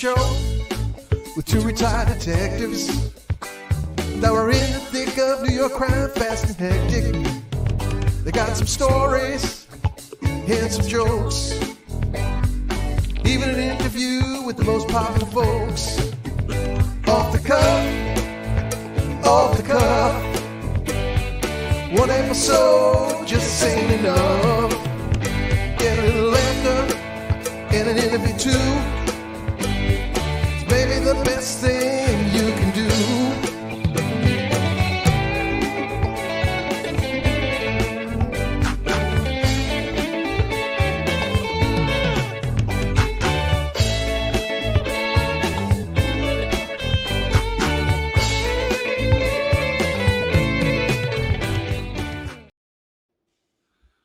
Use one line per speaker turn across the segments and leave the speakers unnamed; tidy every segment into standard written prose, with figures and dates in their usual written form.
show with two retired detectives that were in the thick of New York crime, fast and hectic. They got some stories and some jokes, even an interview with the most popular folks. Off the cuff, off the cuff. One episode just ain't enough. Get a little laughter and an interview too. It's maybe the best thing you can do.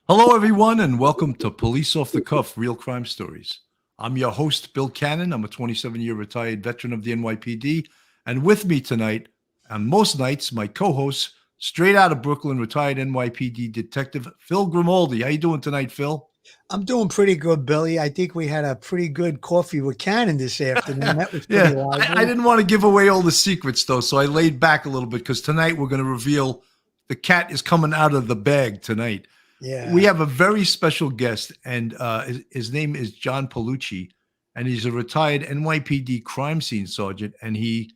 Hello, everyone, and welcome to Police Off the Cuff, Real Crime Stories. I'm your host, Bill Cannon. I'm a 27-year retired veteran of the NYPD. And with me tonight, on most nights, my co-host, straight out of Brooklyn, retired NYPD detective, Phil Grimaldi. How you doing tonight, Phil?
I'm doing pretty good, Billy. I think we had a pretty good coffee with Cannon this afternoon. That was pretty lively.
I didn't want to give away all the secrets, though, so I laid back a little bit because tonight we're going to reveal the cat is coming out of the bag tonight.
Yeah.
We have a very special guest, and his name is John Palucci, and he's a retired NYPD crime scene sergeant, and he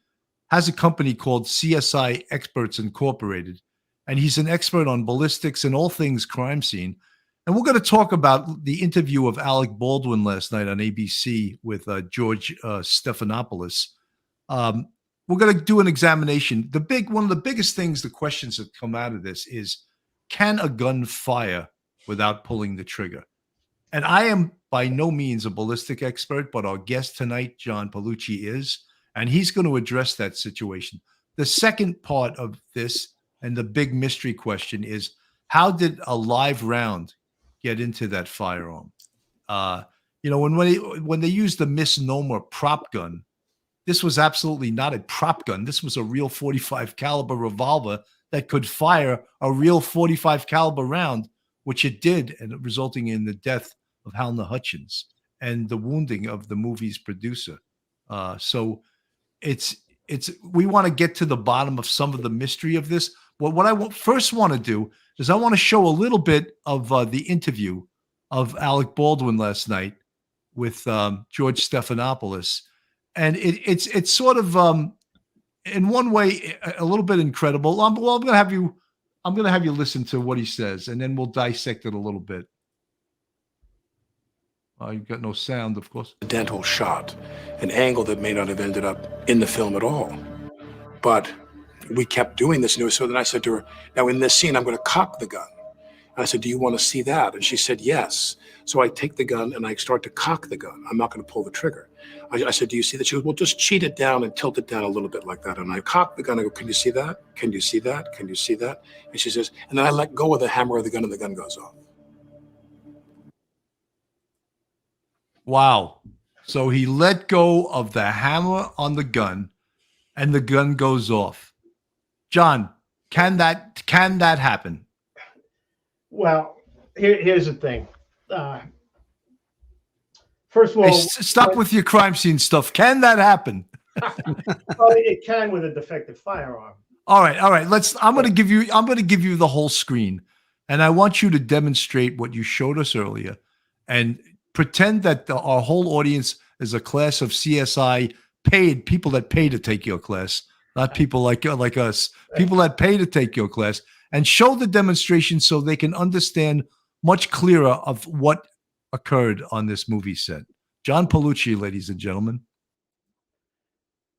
has a company called CSI Experts Incorporated, and he's an expert on ballistics and all things crime scene. And we're going to talk about the interview of Alec Baldwin last night on ABC with George Stephanopoulos. We're going to do an examination. One of the biggest things, the questions that come out of this is, can a gun fire without pulling the trigger? And I am by no means a ballistic expert, but our guest tonight, John Palucci, is, and he's going to address that situation. The second part of this and the big mystery question is, how did a live round get into that firearm? When they used the misnomer prop gun, this was absolutely not a prop gun. This was a real 45 caliber revolver that could fire a real 45 caliber round, which it did, and resulting in the death of Halna Hutchins and the wounding of the movie's producer. So we want to get to the bottom of some of the mystery of this. What I first want to do is I want to show a little bit of the interview of Alec Baldwin last night with George Stephanopoulos. And it's sort of, in one way, a little bit incredible. I'm going to have you listen to what he says, and then we'll dissect it a little bit. You've got no sound, of course.
Dental shot, an angle that may not have ended up in the film at all. But we kept doing this, and so then I said to her, now in this scene, I'm going to cock the gun. And I said, do you want to see that? And she said, yes. So I take the gun and I start to cock the gun. I'm not going to pull the trigger. I said, do you see that? She goes, well, just cheat it down and tilt it down a little bit like that. And I cock the gun. I go, can you see that? Can you see that? Can you see that? And she says, and then I let go of the hammer of the gun and the gun goes off.
Wow. So he let go of the hammer on the gun and the gun goes off. John, can that happen?
Well, here's the thing. First of all,
hey, stop with your crime scene stuff. Can that happen?
Well, it can with a defective firearm.
All right. I'm going to give you the whole screen, and I want you to demonstrate what you showed us earlier, and pretend that our whole audience is a class of CSI paid people that pay to take your class, not people like us, people that pay to take your class, and show the demonstration so they can understand much clearer of what occurred on this movie set. John Palucci, ladies and gentlemen.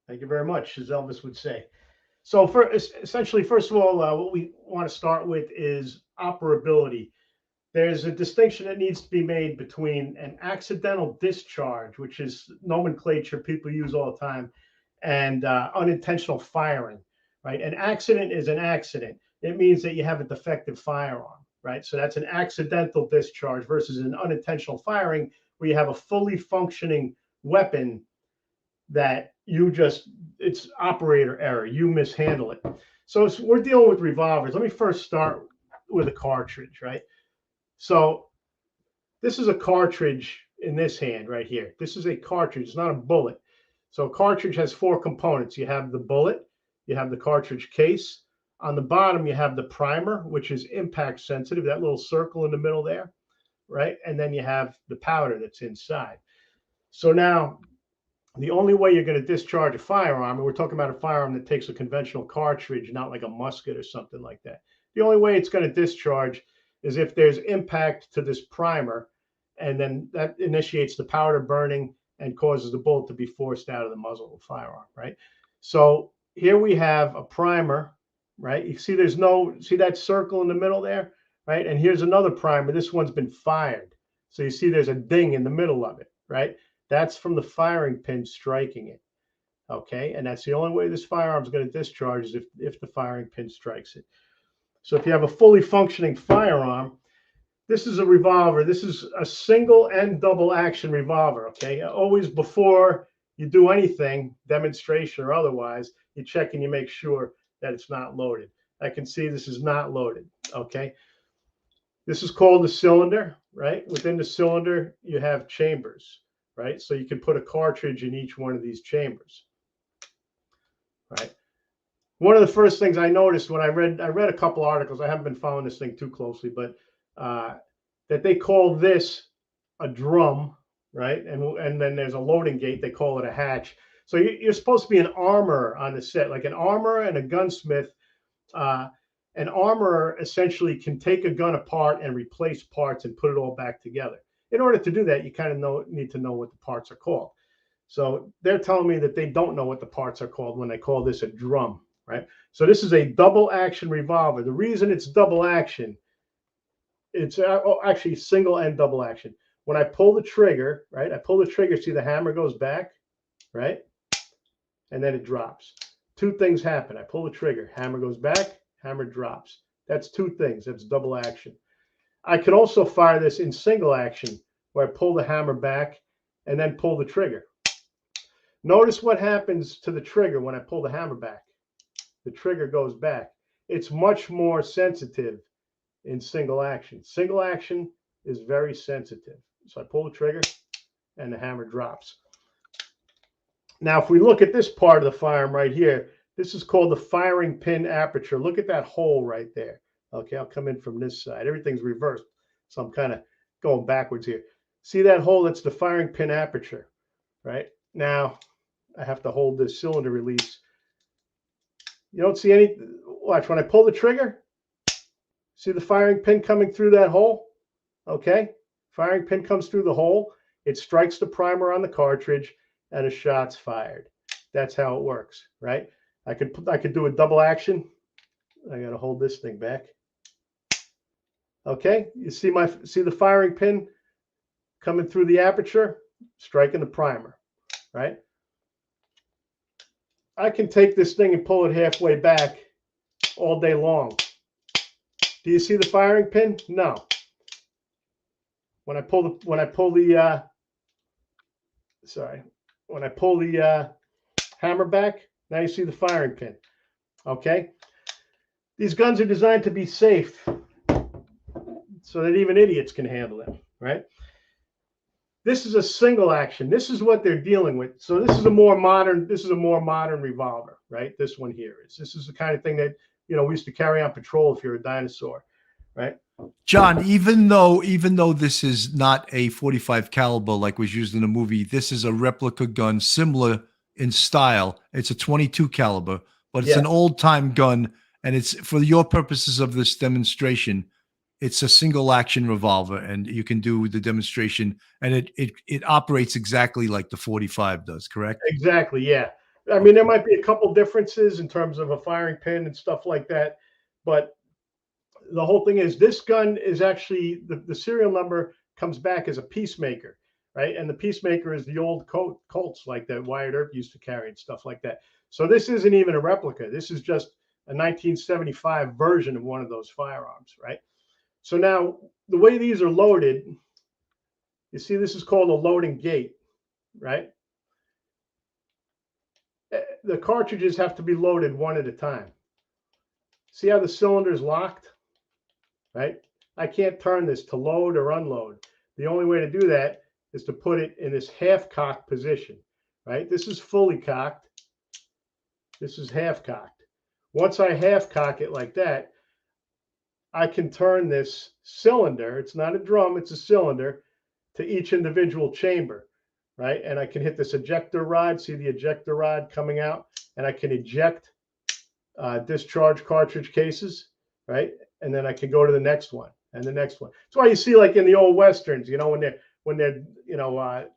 Thank you very much, as Elvis would say. So essentially, first of all, what we want to start with is operability. There's a distinction that needs to be made between an accidental discharge, which is nomenclature people use all the time, and unintentional firing, right? An accident is an accident. It means that you have a defective firearm, right? So that's an accidental discharge versus an unintentional firing where you have a fully functioning weapon that it's operator error. You mishandle it. So we're dealing with revolvers. Let me first start with a cartridge, right? So this is a cartridge in this hand right here. This is a cartridge. It's not a bullet. So a cartridge has four components. You have the bullet, you have the cartridge case. On the bottom, you have the primer, which is impact sensitive, that little circle in the middle there, right? And then you have the powder that's inside. So now, the only way you're going to discharge a firearm, and we're talking about a firearm that takes a conventional cartridge, not like a musket or something like that. The only way it's going to discharge is if there's impact to this primer, and then that initiates the powder burning and causes the bullet to be forced out of the muzzle of the firearm, right? So here we have a primer, right? You see see that circle in the middle there, right? And here's another primer. This one's been fired. So you see there's a ding in the middle of it, right? That's from the firing pin striking it, okay? And that's the only way this firearm is going to discharge is if the firing pin strikes it. So if you have a fully functioning firearm, this is a revolver. This is a single and double action revolver, okay? Always before you do anything, demonstration or otherwise, you check and you make sure that it's not loaded. I can see this is not loaded, okay? This is called the cylinder, right? Within the cylinder, you have chambers, right? So you can put a cartridge in each one of these chambers, right? One of the first things I noticed when I read a couple articles, I haven't been following this thing too closely, but that they call this a drum, right? And then there's a loading gate. They call it a hatch. So you're supposed to be an armorer on the set, like an armorer and a gunsmith. An armorer essentially can take a gun apart and replace parts and put it all back together. In order to do that, you kind of need to know what the parts are called. So they're telling me that they don't know what the parts are called when they call this a drum, right? So this is a double action revolver. The reason it's double action, it's actually single and double action. When I pull the trigger, right? I pull the trigger, see the hammer goes back, right? And then it drops. Two things happen. I pull the trigger, hammer goes back, hammer drops. That's two things. That's double action. I could also fire this in single action where I pull the hammer back and then pull the trigger. Notice what happens to the trigger when I pull the hammer back. The trigger goes back. It's much more sensitive in single action. Single action is very sensitive. So I pull the trigger and the hammer drops. Now, if we look at this part of the firearm right here, this is called the firing pin aperture. Look at that hole right there. Okay, I'll come in from this side. Everything's reversed, so I'm kind of going backwards here. See that hole? That's the firing pin aperture, right? Now, I have to hold this cylinder release. You don't see any, watch, when I pull the trigger, see the firing pin coming through that hole? Okay, firing pin comes through the hole. It strikes the primer on the cartridge and a shot's fired. That's how it works, right? I could do a double action. I got to hold this thing back. Okay, you see the firing pin coming through the aperture, striking the primer, right? I can take this thing and pull it halfway back all day long. Do you see the firing pin? No. When I pull the hammer back, now you see the firing pin. Okay? These guns are designed to be safe so that even idiots can handle them, right? This is a single action. This is what they're dealing with. So this is a more modern revolver, right? This one here is. This is the kind of thing that, we used to carry on patrol if you're a dinosaur, right?
John, even though this is not a 45 caliber like was used in the movie, this is a replica gun similar in style. It's a 22 caliber, but it's an old time gun, and it's for your purposes of this demonstration. It's a single action revolver, and you can do the demonstration, and it operates exactly like the 45 does, correct?
Exactly, yeah. I mean, there might be a couple differences in terms of a firing pin and stuff like that, but the whole thing is this gun is actually, the serial number comes back as a Peacemaker, right? And the Peacemaker is the old Colts like that Wyatt Earp used to carry and stuff like that. So this isn't even a replica. This is just a 1975 version of one of those firearms, right? So now the way these are loaded, you see this is called a loading gate, right? The cartridges have to be loaded one at a time. See how the cylinder is locked, right? I can't turn this to load or unload. The only way to do that is to put it in this half cock position, right? This is fully cocked. This is half cocked. Once I half cock it like that, I can turn this cylinder, it's not a drum, it's a cylinder, to each individual chamber, right? And I can hit this ejector rod, see the ejector rod coming out, and I can eject discharge cartridge cases, right? And then I can go to the next one and the next one. That's why you see, like in the old Westerns, you know, when they're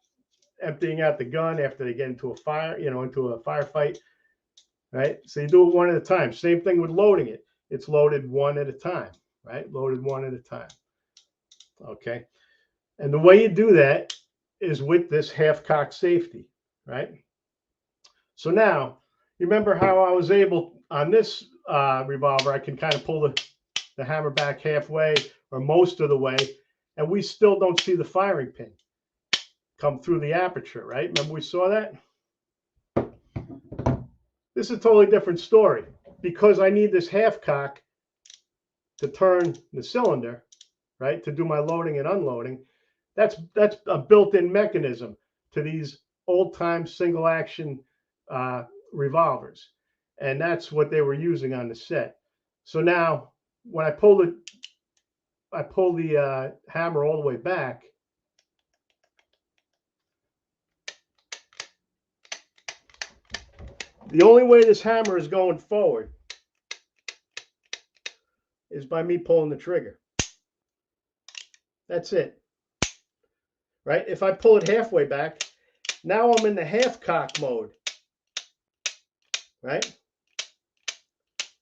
emptying out the gun after they get into a fire, into a firefight, right? So you do it one at a time. Same thing with loading it. It's loaded one at a time, right? Loaded one at a time. Okay. And the way you do that is with this half-cock safety, right? So now, you remember how I was able, on this revolver, I can kind of pull the hammer back halfway or most of the way, and we still don't see the firing pin come through the aperture, right? Remember we saw that? This is a totally different story. Because I need this half-cock to turn the cylinder, right, to do my loading and unloading, that's a built-in mechanism to these old-time single-action revolvers, and that's what they were using on the set. So now, when I pull the hammer all the way back, the only way this hammer is going forward is by me pulling the trigger. That's it. Right? If I pull it halfway back, now I'm in the half cock mode. Right?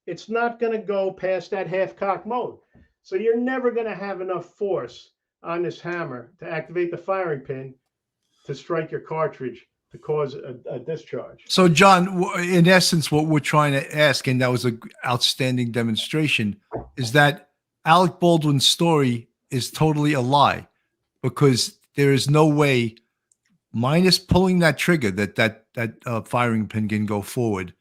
It's not going to go past that half cock mode. So you're never going to have enough force on this hammer to activate the firing pin to strike your cartridge to cause a discharge.
So, John, in essence, what we're trying to ask, and that was an outstanding demonstration, is that Alec Baldwin's story is totally a lie, because there is no way, minus pulling that trigger, that firing pin can go forward.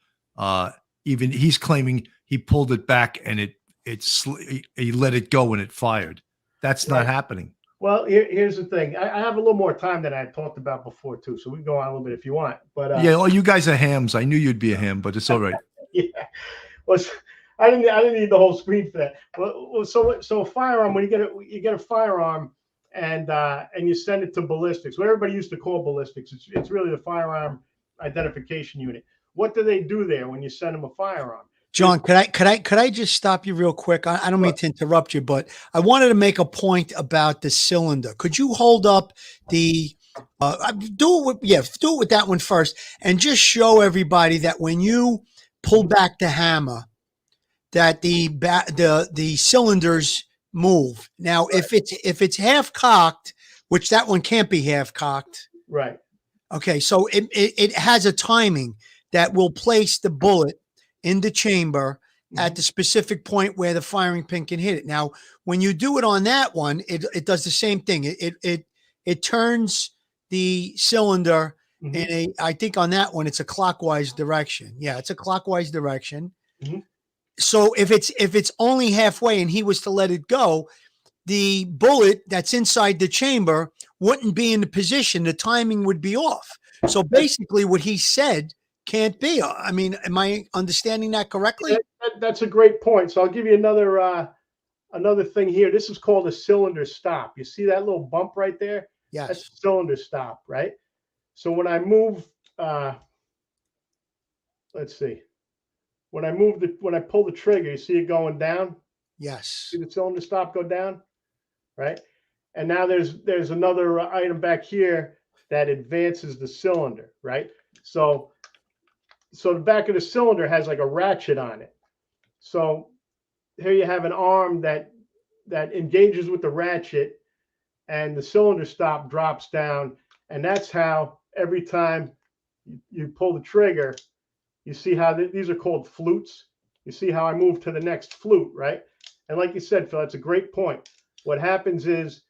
Even he's claiming he pulled it back and he let it go and it fired. That's not happening.
Well, here's the thing. I have a little more time than I talked about before too, so we can go on a little bit if you want. But
yeah, well, you guys are hams. I knew you'd be a ham, but it's all right.
Yeah, well, I didn't need the whole screen for that. Well, so a firearm, when you get a firearm and you send it to ballistics, what everybody used to call ballistics, it's really the firearm identification unit. What do they do there when you send them a firearm?
John, could I just stop you real quick? I don't mean to interrupt you, but I wanted to make a point about the cylinder. Could you hold up the do it with that one first, and just show everybody that when you pull back the hammer, that the cylinders move. Now, if it's half cocked, which that one can't be half cocked,
right?
Okay, so it has a timing that will place the bullet in the chamber at the specific point where the firing pin can hit it. Now, when you do it on that one, it does the same thing. It turns the cylinder in I think on that one, it's a clockwise direction. Yeah, it's a clockwise direction. So if it's only halfway and he was to let it go, the bullet that's inside the chamber wouldn't be in the position. The timing would be off. So basically what he said can't be. I mean, am I understanding that correctly?
That's a great point. So I'll give you another thing here. This is called a cylinder stop. You see that little bump right there?
Yes.
That's a cylinder stop, right? So when I move, let's see. When I pull the trigger, you see it going down?
Yes.
See the cylinder stop go down? Right? And now there's another item back here that advances the cylinder, right? So the back of the cylinder has like a ratchet on it. So here you have an arm that engages with the ratchet, and the cylinder stop drops down. And that's how every time you pull the trigger, you see how these are called flutes. You see how I move to the next flute, right? And like you said, Phil, that's a great point. What happens is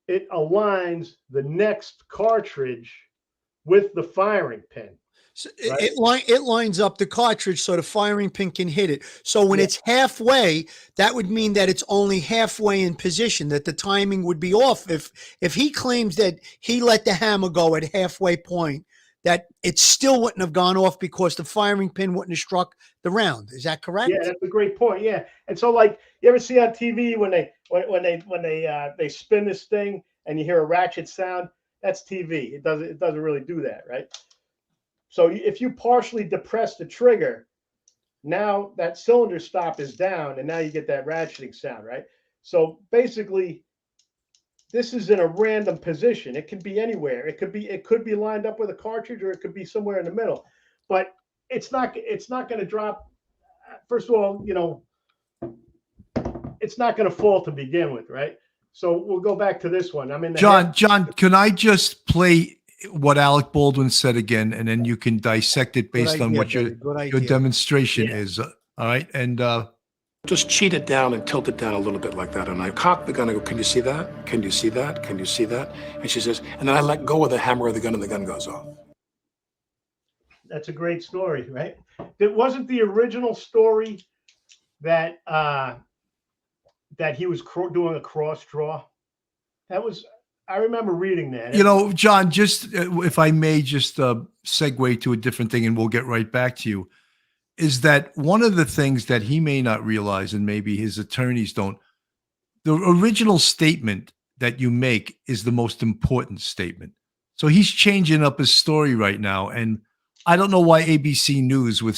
it aligns the next cartridge with the firing pin.
So right? It lines up the cartridge so the firing pin can hit it. So when it's halfway, that would mean that it's only halfway in position, that the timing would be off. If he claims that he let the hammer go at halfway point, that it still wouldn't have gone off because the firing pin wouldn't have struck the round. Is that correct?
Yeah, that's a great point. Yeah, and so like you ever see on TV when they spin this thing and you hear a ratchet sound? That's TV. It doesn't really do that, right? So if you partially depress the trigger, now that cylinder stop is down, and now you get that ratcheting sound, right? So basically, this is in a random position. It could be anywhere. It could be lined up with a cartridge, or it could be somewhere in the middle. But it's not going to drop. First of all, it's not going to fall to begin with, right? So we'll go back to this one. I'm in the
John, can I just play what Alec Baldwin said again, and then you can dissect it based on what your demonstration is. All right. And
just cheat it down and tilt it down a little bit like that. And I cock the gun and go, can you see that? Can you see that? Can you see that? And she says, and then I let go of the hammer of the gun and the gun goes off.
That's a great story, right? It wasn't the original story that that he was doing a cross draw. I remember reading that.
John, just if I may just segue to a different thing, and we'll get right back to you, is that one of the things that he may not realize, and maybe his attorneys don't, the original statement that you make is the most important statement. So he's changing up his story right now. And I don't know why ABC News with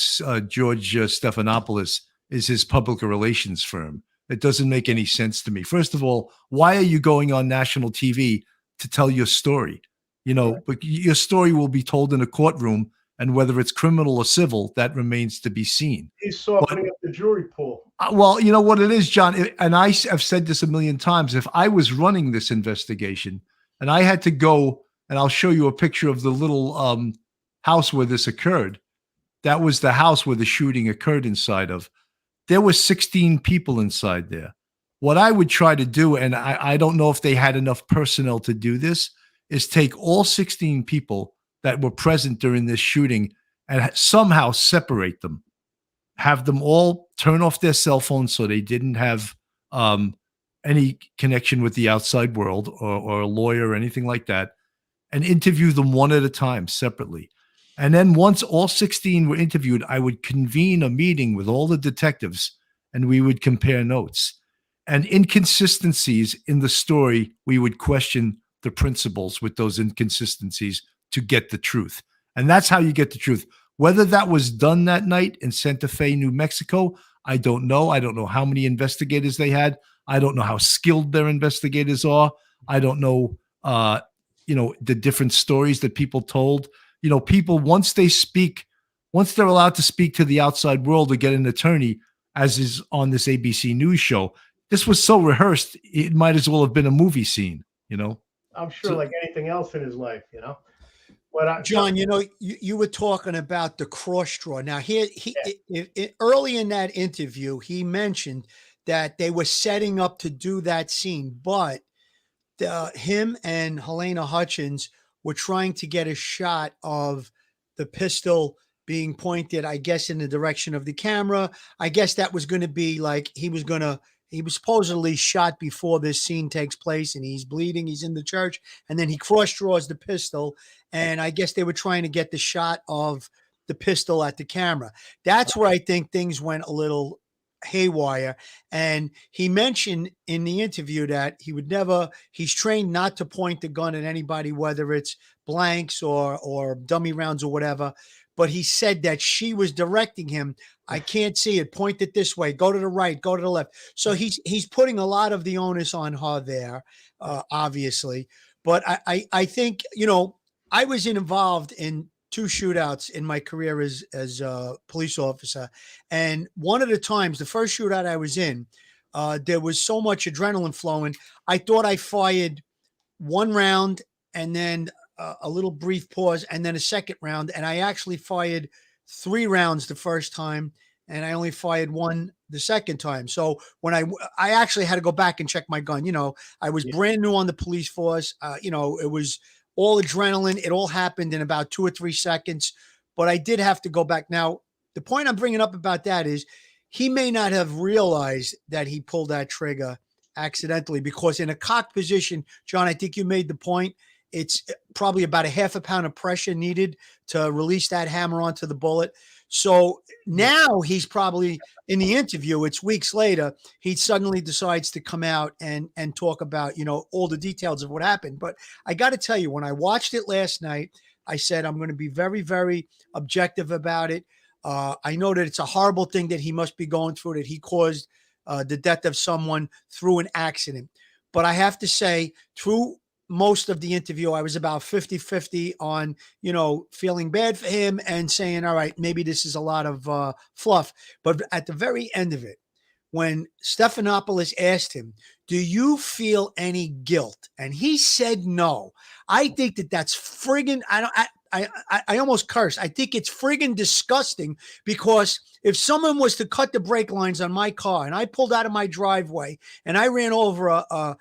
George Stephanopoulos is his public relations firm. It doesn't make any sense to me. First of all, why are you going on national TV to tell your story? But your story will be told in a courtroom, and whether it's criminal or civil, that remains to be seen.
He's softening up the jury pool.
Well, you know what it is, John, and I have said this a million times. If I was running this investigation and I had to go, and I'll show you a picture of the little house where this occurred. That was the house where the shooting occurred inside of. There were 16 people inside there. What I would try to do, and I don't know if they had enough personnel to do this, is take all 16 people that were present during this shooting and somehow separate them. Have them all turn off their cell phones so they didn't have any connection with the outside world or a lawyer or anything like that, and interview them one at a time separately. And then once all 16 were interviewed, I would convene a meeting with all the detectives, and we would compare notes. And inconsistencies in the story, we would question the principals with those inconsistencies to get the truth. And that's how you get the truth. Whether that was done that night in Santa Fe, New Mexico, I don't know. I don't know how many investigators they had. I don't know how skilled their investigators are. I don't know, the different stories that people told. People, once they're allowed to speak to the outside world or get an attorney, as is on this ABC News show, this was so rehearsed, it might as well have been a movie scene,
I'm sure, like anything else in his life, But
John, you were talking about the cross draw. Now, early in that interview, he mentioned that they were setting up to do that scene, but him and Helena Hutchins were trying to get a shot of the pistol being pointed, I guess, in the direction of the camera. I guess that was going to be like he was supposedly shot before this scene takes place, and he's bleeding. He's in the church, and then he cross draws the pistol. And I guess they were trying to get the shot of the pistol at the camera. That's where I think things went a little haywire. And he mentioned in the interview that he's trained not to point the gun at anybody, whether it's blanks or dummy rounds or whatever. But he said that she was directing him. I can't see it. Point it this way. Go to the right. Go to the left. So he's putting a lot of the onus on her there, obviously. But I think, I was involved in 2 shootouts in my career as a police officer. And one of the times, the first shootout I was in, there was so much adrenaline flowing. I thought I fired 1 round and then a little brief pause and then a second round. And I actually fired 3 rounds the first time, and I only fired 1 the second time. So when I actually had to go back and check my gun, I was brand new on the police force. It was all adrenaline. It all happened in about 2 or 3 seconds, but I did have to go back. Now, the point I'm bringing up about that is he may not have realized that he pulled that trigger accidentally, because in a cocked position, John, I think you made the point. it's probably about a half a pound of pressure needed to release that hammer onto the bullet. So now he's probably in the interview, it's weeks later, he suddenly decides to come out and talk about, you know, all the details of what happened. But I got to tell you, when I watched it last night, I said, I'm going to be very, very objective about it. I know that it's a horrible thing that he must be going through, that he caused the death of someone through an accident. But I have to say, through most of the interview, I was about 50-50 on, you know, feeling bad for him and saying, all right, maybe this is a lot of fluff. But at the very end of it, when Stephanopoulos asked him, do you feel any guilt? And he said no. I think that that's friggin', I almost cursed. I think it's friggin' disgusting, because if someone was to cut the brake lines on my car and I pulled out of my driveway and I ran over a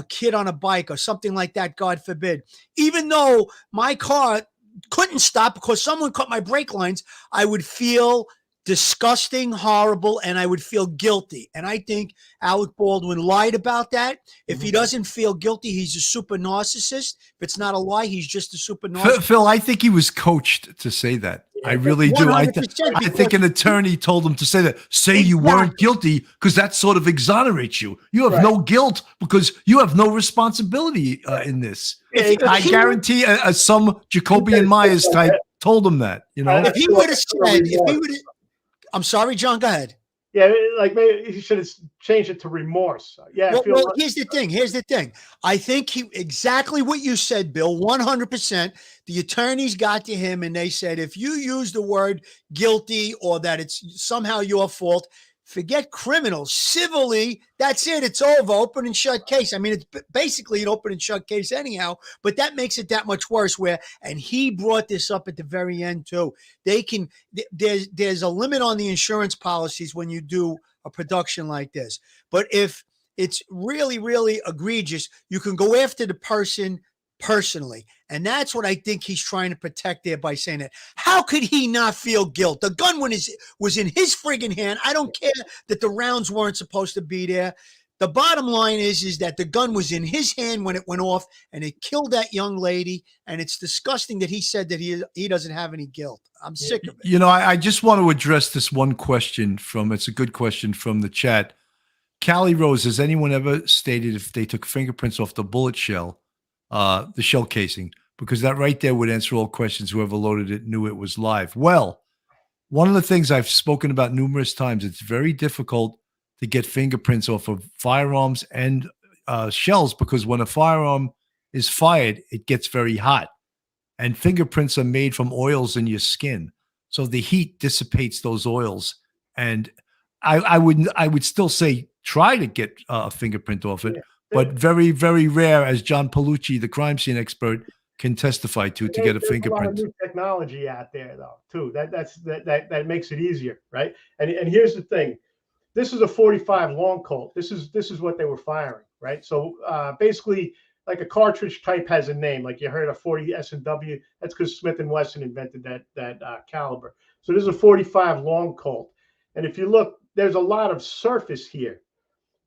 kid on a bike or something like that, God forbid, even though my car couldn't stop because someone cut my brake lines, I would feel disgusting, horrible, and I would feel guilty. And I think Alec Baldwin lied about that. If he doesn't feel guilty, he's a super narcissist. If it's not a lie, he's just a super narcissist.
Phil, I think he was coached to say that. I really do. I think an attorney told him to say that. Say you weren't guilty, because that sort of exonerates you. You have no guilt because you have no responsibility in this. I guarantee some Jacobian Myers type told him that. You know,
if he would have said, I'm sorry, John, go ahead.
Yeah, like maybe he should have changed it to remorse. Yeah.
Well, here's the thing. Here's the thing. I think exactly what you said, Bill, 100%. The attorneys got to him and they said, if you use the word guilty or that it's somehow your fault, forget criminal. Civilly, that's it. It's over. Open and shut case. I mean, it's basically an open and shut case anyhow, but that makes it that much worse. And he brought this up at the very end too. There's a limit on the insurance policies when you do a production like this. But if it's really, really egregious, you can go after the person personally. And that's what I think he's trying to protect there by saying that. How could he not feel guilt? The gun was in his friggin' hand. I don't care that the rounds weren't supposed to be there. The bottom line is that the gun was in his hand when it went off and it killed that young lady. And it's disgusting that he said that he doesn't have any guilt. I'm sick of it.
You know, I just want to address this one question it's a good question from the chat. Callie Rose, has anyone ever stated if they took fingerprints off the bullet shell, the shell casing, because that right there would answer all questions. Whoever loaded it knew it was live. Well, one of the things I've spoken about numerous times, it's very difficult to get fingerprints off of firearms and shells, because when a firearm is fired, it gets very hot, and fingerprints are made from oils in your skin. So the heat dissipates those oils. And I would still say try to get a fingerprint off it, but very, very rare, as John Palucci, the crime scene expert, can testify to get a fingerprint.
There's a lot of new technology out there, though, too. That makes it easier, right? And here's the thing: this is a 45 long Colt. This is what they were firing, right? So basically, like a cartridge type has a name. Like you heard a 40 S&W. That's because Smith & Wesson invented that caliber. So this is a 45 long Colt, and if you look, there's a lot of surface here,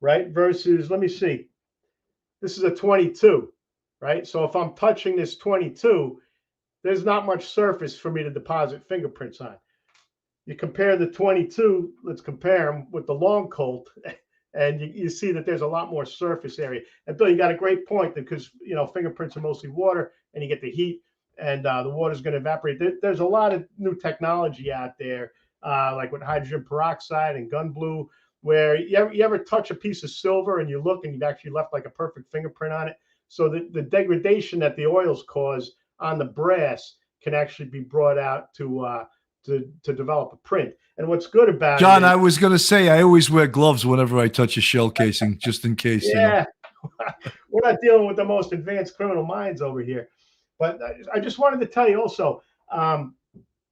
right? Versus, let me see, this is a 22. Right? So if I'm touching this 22, there's not much surface for me to deposit fingerprints on. You compare the 22, let's compare them with the long Colt, and you see that there's a lot more surface area. And Bill, you got a great point, because, you know, fingerprints are mostly water and you get the heat and the water's going to evaporate. There's a lot of new technology out there, like with hydrogen peroxide and gun blue, where you ever touch a piece of silver and you look and you've actually left like a perfect fingerprint on it. So the degradation that the oils cause on the brass can actually be brought out to develop a print. And what's good about
John, I was going to say, I always wear gloves whenever I touch a shell casing, just in case.
Yeah, you know? We're not dealing with the most advanced criminal minds over here. But I just wanted to tell you also,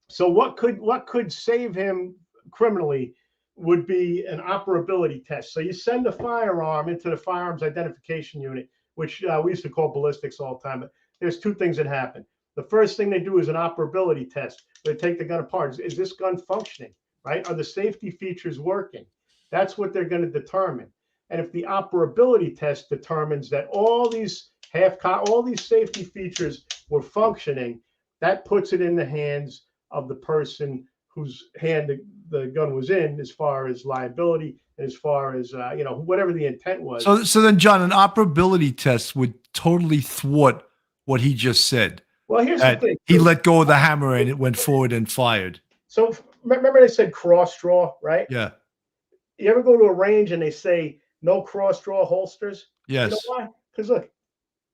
so what could save him criminally would be an operability test. So you send a firearm into the firearms identification unit, which we used to call ballistics all the time. But there's two things that happen. The first thing they do is an operability test. They take the gun apart. Is this gun functioning, right? Are the safety features working? That's what they're going to determine. And if the operability test determines that all these half cock, all these safety features were functioning. That puts it in the hands of the person whose hand the gun was in, as far as liability, as far as whatever the intent was.
So then, John, an operability test would totally thwart what he just said.
Well, here's the thing.
He let go of the hammer and it went forward and fired.
So remember they said cross draw, right?
Yeah.
You ever go to a range and they say no cross draw holsters?
Yes.
You know why? Because look,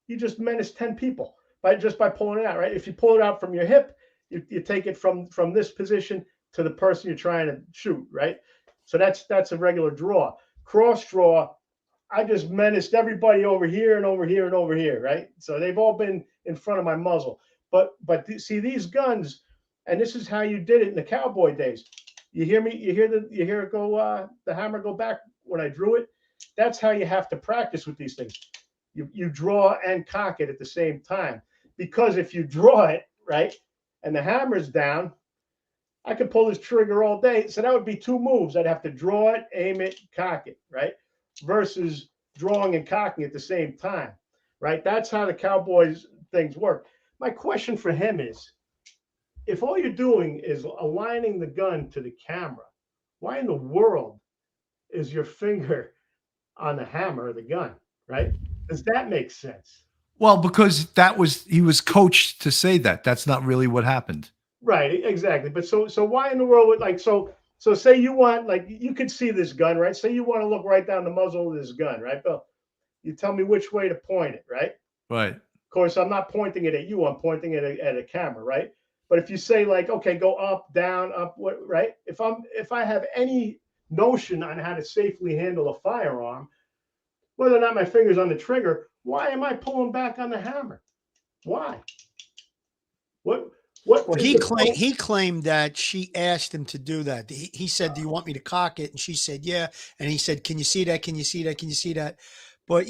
you just menaced 10 people by pulling it out, right? If you pull it out from your hip, you take it from this position to the person you're trying to shoot, right? So that's a regular draw. Cross draw, I just menaced everybody over here and over here and over here, right? So they've all been in front of my muzzle. But see, these guns, and this is how you did it in the cowboy days. You hear me? You hear it go, the hammer go back when I drew it? That's how you have to practice with these things. You draw and cock it at the same time. Because if you draw it, right, and the hammer's down, I could pull this trigger all day. So that would be 2 moves. I'd have to draw it, aim it, cock it, right? Versus drawing and cocking at the same time, right? That's how the Cowboys things work. My question for him is, if all you're doing is aligning the gun to the camera, why in the world is your finger on the hammer of the gun, right? Does that make sense?
Well, because he was coached to say that. That's not really what happened.
Right, exactly. But so why in the world would so say you want, you could see this gun, right? Say you want to look right down the muzzle of this gun, right, Bill? You tell me which way to point it, right?
Right.
Of course, I'm not pointing it at you. I'm pointing it at a camera, right? But if you say okay, go up, down, up, what, right? If I have any notion on how to safely handle a firearm, whether or not my finger's on the trigger, why am I pulling back on the hammer? Why? What?
Well, he claimed that she asked him to do that. He said, "Do you want me to cock it?" And she said, "Yeah." And he said, "Can you see that? Can you see that? Can you see that?" But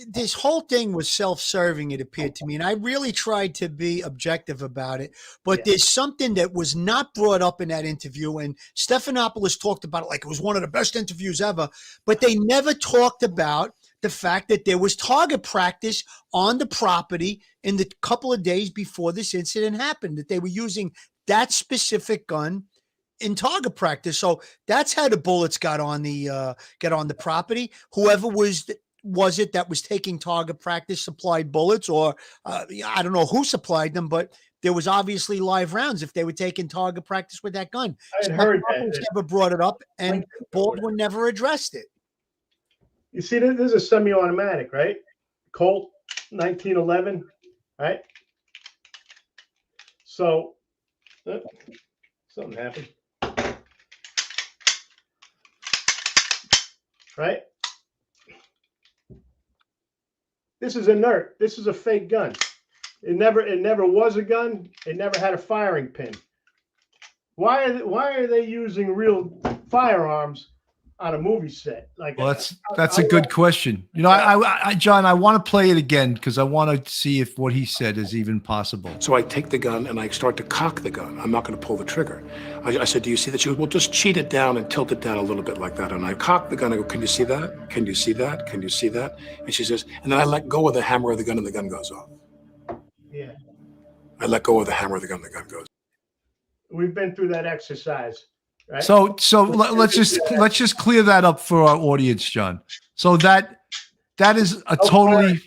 this whole thing was self-serving. It appeared to me, and I really tried to be objective about it. But there's something that was not brought up in that interview, and Stephanopoulos talked about it like it was one of the best interviews ever. But they never talked about the fact that there was target practice on the property in the couple of days before this incident happened, that they were using that specific gun in target practice. So that's how the bullets got on the property. Whoever was it that was taking target practice supplied bullets, or I don't know who supplied them, but there was obviously live rounds if they were taking target practice with that gun.
I had heard that.
Never brought it up, and Baldwin never addressed it.
You see, this is a semi-automatic, right? Colt 1911, right? So something happened, right? This is inert. This is a fake gun. It never was a gun. It never had a firing pin. Why are they using real firearms on a movie set?
Well, that's a good question. I John, I want to play it again because I want to see if what he said is even possible.
So I take the gun and I start to cock the gun. I'm not going to pull the trigger. I said, "Do you see that?" She goes, "Well, just cheat it down and tilt it down a little bit like that." And I cock the gun. I go, "Can you see that? Can you see that? Can you see that?" And she says, and then I let go of the hammer of the gun and the gun goes off.
Yeah.
I let go of the hammer of the gun, the gun goes.
We've been through that exercise, right?
So let's just clear that up for our audience, John. So that is a totally,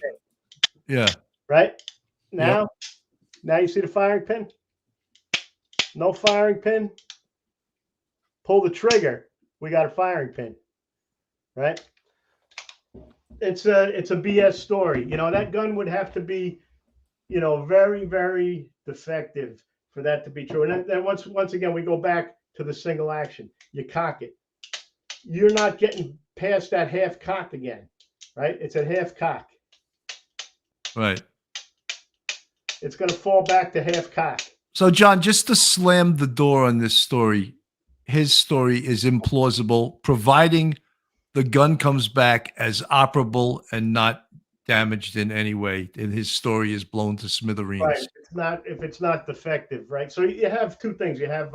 yeah.
Right now, now you see the firing pin. No firing pin. Pull the trigger. We got a firing pin, right? It's a BS story. That gun would have to be, very, very defective for that to be true. And then once again, we go back to the single action. You cock it. You're not getting past that half cock again, right? It's a half cock.
Right.
It's going to fall back to half cock.
So, John, just to slam the door on this story, his story is implausible, providing the gun comes back as operable and not damaged in any way, and his story is blown to smithereens.
Right. If it's not defective, right? So you have two things. You have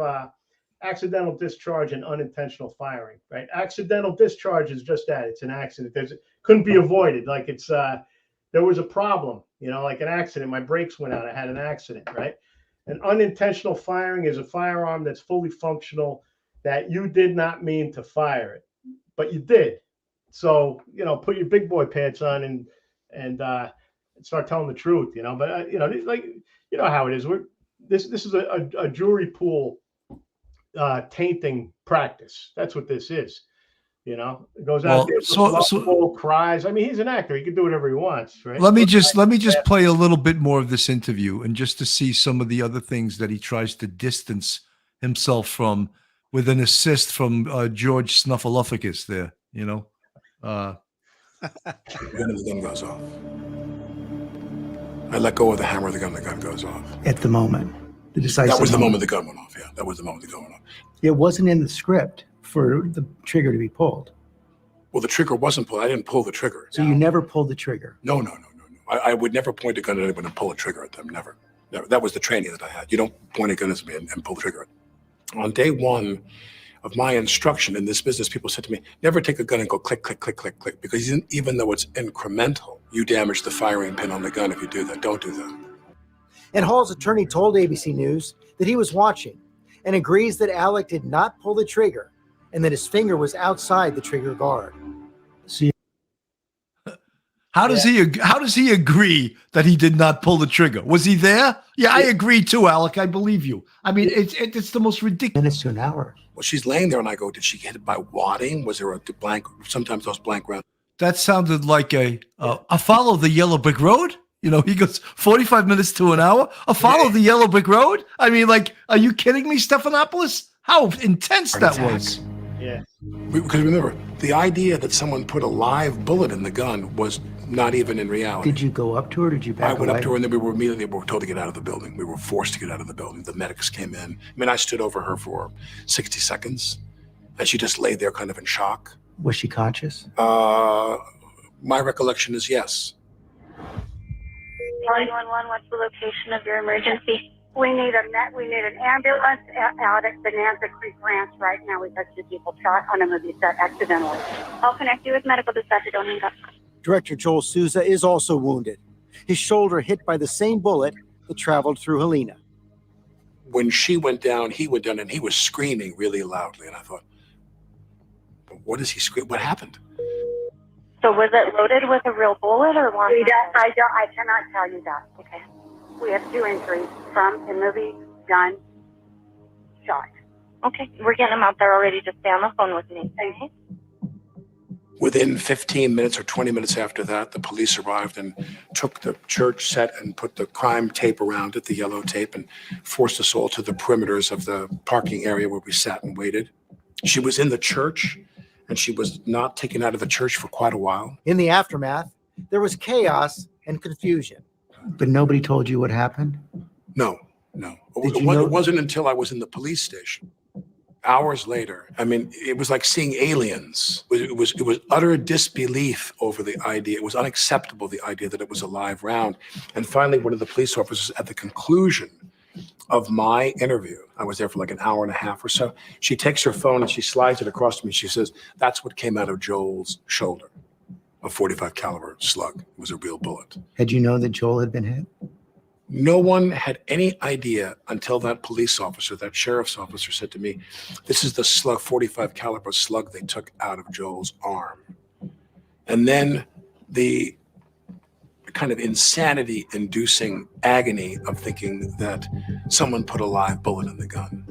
accidental discharge and unintentional firing, right? Accidental discharge is just that. It's an accident. Couldn't be avoided. Like there there was a problem, like an accident. My brakes went out. I had an accident, right? An unintentional firing is a firearm that's fully functional that you did not mean to fire it, but you did. So, put your big boy pants on and start telling the truth, But like how it is. This is a jury pool tainting practice. That's what this is. Goes out there, so cries. I mean, he's an actor; he can do whatever he wants, right?
Let me just play a little bit more of this interview, and just to see some of the other things that he tries to distance himself from, with an assist from George Snuffleupagus. There,
The gun goes off. I let go of the hammer. The gun goes off.
At the moment, the decisive.
That was the moment the gun went off. Yeah, that was the moment the gun went off.
It wasn't in the script for the trigger to be pulled.
Well, the trigger wasn't pulled. I didn't pull the trigger.
So you never pulled the trigger?
No. I would never point a gun at anyone and pull a trigger at them. Never. That was the training that I had. You don't point a gun at me and pull the trigger. On day one of my instruction in this business, people said to me, never take a gun and go click, click, click, click, click, because even though it's incremental, you damage the firing pin on the gun if you do that. Don't do that.
And Hall's attorney told ABC News that he was watching and agrees that Alec did not pull the trigger and that his finger was outside the trigger guard.
So
how does he agree that he did not pull the trigger? Was he there? Yeah, I agree too, Alec. I believe you. I mean, it's the most ridiculous.
minutes to an hour.
Well, she's laying there and I go, did she get hit by wadding? Was there a blank? Sometimes those blank rounds.
That sounded like a follow the yellow brick road. He goes 45 minutes to an hour. Follow the yellow brick road. I mean, like, are you kidding me, Stephanopoulos? How intense that was.
Yeah.
Because remember, the idea that someone put a live bullet in the gun was not even in reality.
Did you go up to her? Or did you back away?
I went up to her and then we were told to get out of the building. We were forced to get out of the building. The medics came in. I mean, I stood over her for 60 seconds and she just lay there kind of in shock.
Was she conscious?
My recollection is yes.
911, what's the location of your emergency? We need an ambulance out at Bonanza Creek Ranch right now. We've had 2 people shot on a movie set accidentally. I'll connect you with medical dispatcher. Don't hang up.
Director Joel Souza is also wounded. His shoulder hit by the same bullet that traveled through Helena.
When she went down, he went down and he was screaming really loudly. And I thought, what is he screaming? What happened?
So was it loaded with a real bullet or one? I cannot tell you that. Okay. We have 2 injuries from a movie gun shot. Okay. We're getting them out there already. Just stay on the phone with me. Okay.
Within 15 minutes or 20 minutes after that, the police arrived and took the church set and put the crime tape around it, the yellow tape, and forced us all to the perimeters of the parking area where we sat and waited. She was in the church, and she was not taken out of the church for quite a while.
In the aftermath, there was chaos and confusion.
But nobody told you what happened?
No.
Did you know?
It wasn't until I was in the police station. Hours later, I mean, it was like seeing aliens. It was utter disbelief over the idea. It was unacceptable, the idea that it was a live round. And finally, one of the police officers at the conclusion of my interview, I was there for like an hour and a half or so, she takes her phone and she slides it across to me. She says, that's what came out of Joel's shoulder, a .45 caliber slug. It was a real bullet.
Had you known that Joel had been hit?
No one had any idea until that police officer, that sheriff's officer said to me, this is the slug, .45 caliber slug they took out of Joel's arm. And then the kind of insanity-inducing agony of thinking that someone put a live bullet in the gun.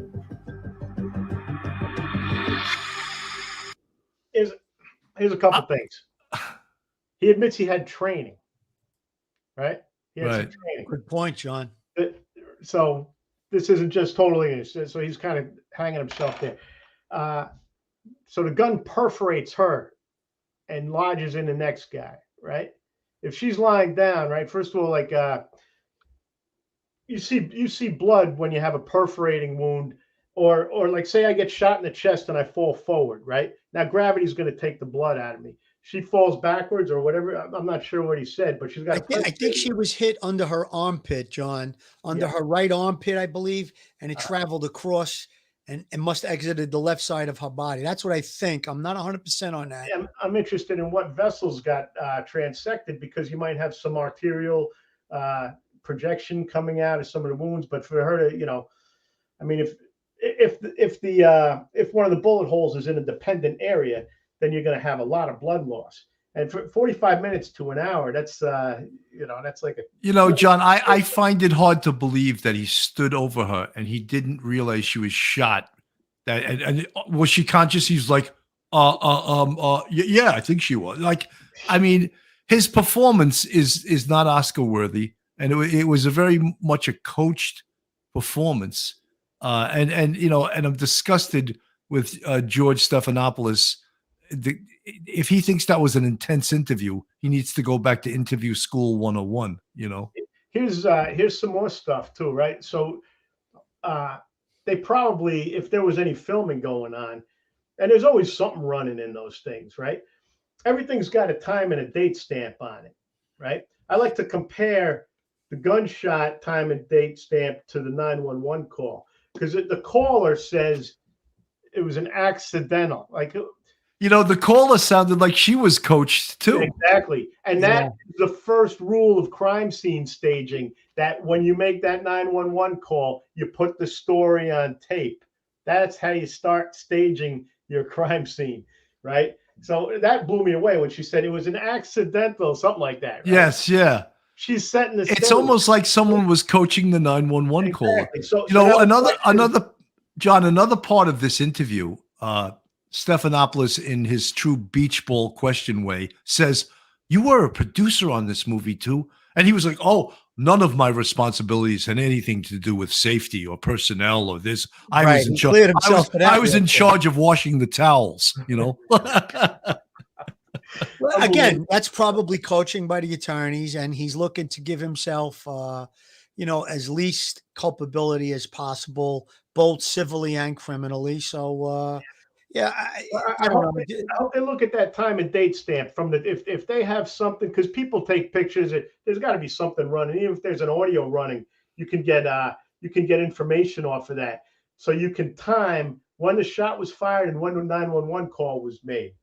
Here's a couple things. He admits he had training, right? He had some training.
Good point, John.
So this isn't just totally, so he's kind of hanging himself there. So the gun perforates her and lodges in the next guy, right? If she's lying down, right? First of all, like you see blood when you have a perforating wound, or like say I get shot in the chest and I fall forward, right? Now gravity's going to take the blood out of me. She falls backwards or whatever. I'm not sure what he said, but she's got.
I think she was hit under her armpit, John, under her right armpit, I believe, and it traveled across and must have exited the left side of her body. That's what I think. I'm not 100% on that.
I'm interested in what vessels got transected, because you might have some arterial projection coming out of some of the wounds. But for her to, I mean, if one of the bullet holes is in a dependent area, then you're going to have a lot of blood loss. And for 45 minutes to an hour, that's that's like a.
John, I find it hard to believe that he stood over her and he didn't realize she was shot. That and was she conscious? He's like, yeah, I think she was. Like, I mean, his performance is not Oscar worthy, and it was a very much a coached performance. And I'm disgusted with George Stephanopoulos. If he thinks that was an intense interview, he needs to go back to interview school 101.
Here's some more stuff too, right? So they probably, if there was any filming going on, and there's always something running in those things, right? Everything's got a time and a date stamp on it, right? I like to compare the gunshot time and date stamp to the 911 call, because the caller says it was an accidental. Like,
the caller sounded like she was coached too.
Exactly. And that's the first rule of crime scene staging, that when you make that 911 call, you put the story on tape. That's how you start staging your crime scene, right? So that blew me away when she said it was an accidental, something like that. Right?
Yes, yeah.
She's setting the stage.
It's almost like someone was coaching the 911 caller.
So,
another part of this interview, Stephanopoulos, in his true beach ball question way, says, "You were a producer on this movie too?" And he was like, "Oh, none of my responsibilities had anything to do with safety or personnel or this. I was in charge. I was in charge of washing the towels."
Well, again, that's probably coaching by the attorneys, and he's looking to give himself, as least culpability as possible, both civilly and criminally. So,
I hope they look at that time and date stamp from if they have something, because people take pictures. There's got to be something running. Even if there's an audio running, you can get information off of that, so you can time when the shot was fired and when the 911 call was made.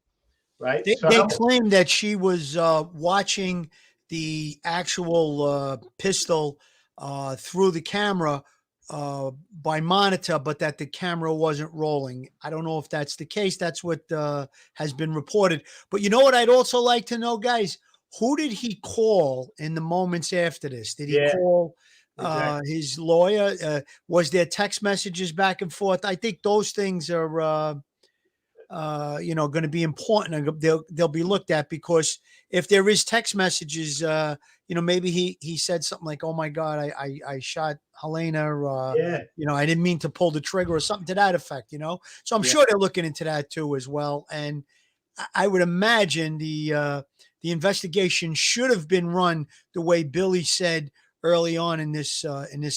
Right?
They claim that she was watching the actual pistol through the camera by monitor, but that the camera wasn't rolling. I don't know if that's the case. That's what has been reported. But you know what I'd also like to know, guys? Who did he call in the moments after this? Did he call his lawyer? Was there text messages back and forth? I think those things are going to be important, and they'll be looked at, because if there is text messages, maybe he said something like, "Oh my God, I shot Helena," I didn't mean to pull the trigger, or something to that effect, So I'm sure they're looking into that too as well. And I would imagine the investigation should have been run the way Billy said early on in this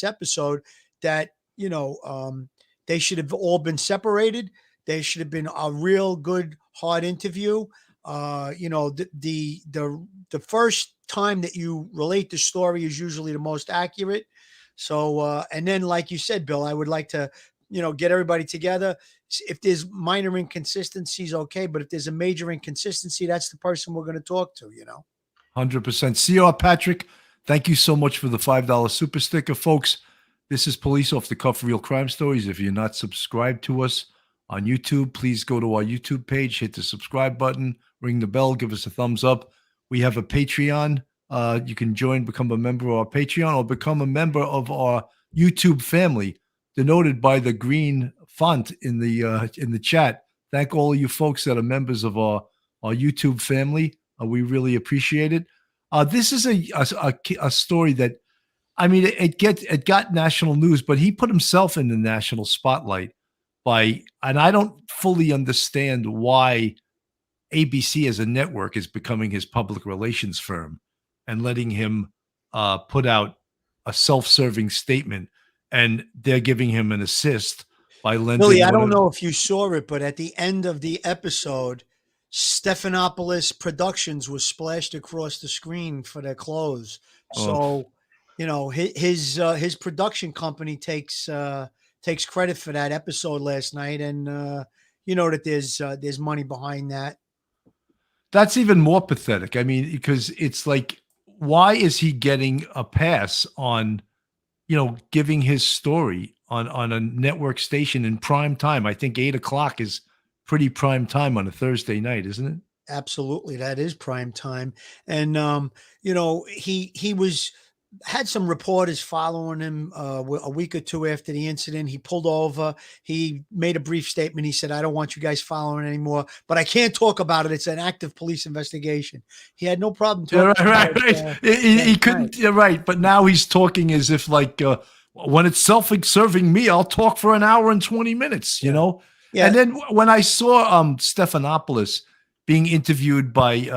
episode, that they should have all been separated. There should have been a real good, hard interview. The first time that you relate the story is usually the most accurate. So, and then, like you said, Bill, I would like to, get everybody together. If there's minor inconsistencies, okay. But if there's a major inconsistency, that's the person we're going to talk to,
100%. C.R. Patrick, thank you so much for the $5 super sticker, folks. This is Police Off the Cuff Real Crime Stories. If you're not subscribed to us on YouTube, please go to our YouTube page, hit the subscribe button, ring the bell, give us a thumbs up. We have a Patreon. You can become a member of our Patreon, or become a member of our YouTube family, denoted by the green font in the chat. Thank all of you folks that are members of our YouTube family. We really appreciate it. This is a story that, I mean, it got national news, but he put himself in the national spotlight and I don't fully understand why ABC as a network is becoming his public relations firm and letting him put out a self-serving statement, and they're giving him an assist by lending.
Billy, I don't know if you saw it, but at the end of the episode, Stephanopoulos Productions was splashed across the screen for their clothes. So, his production company takes takes credit for that episode last night, and you know that there's money behind that.
That's even more pathetic. I mean, because it's like, why is he getting a pass on, giving his story on a network station in prime time? I think 8 o'clock is pretty prime time on a Thursday night, isn't it?
Absolutely, that is prime time, and he had some reporters following him a week or two after the incident. He pulled over. He made a brief statement. He said, "I don't want you guys following anymore, but I can't talk about it. It's an active police investigation." He had no problem talking.
Right. He couldn't. You're right, but now he's talking as if like, when it's self-serving me, I'll talk for an hour and 20 minutes. You know.
Yeah.
And then when I saw Stephanopoulos being interviewed by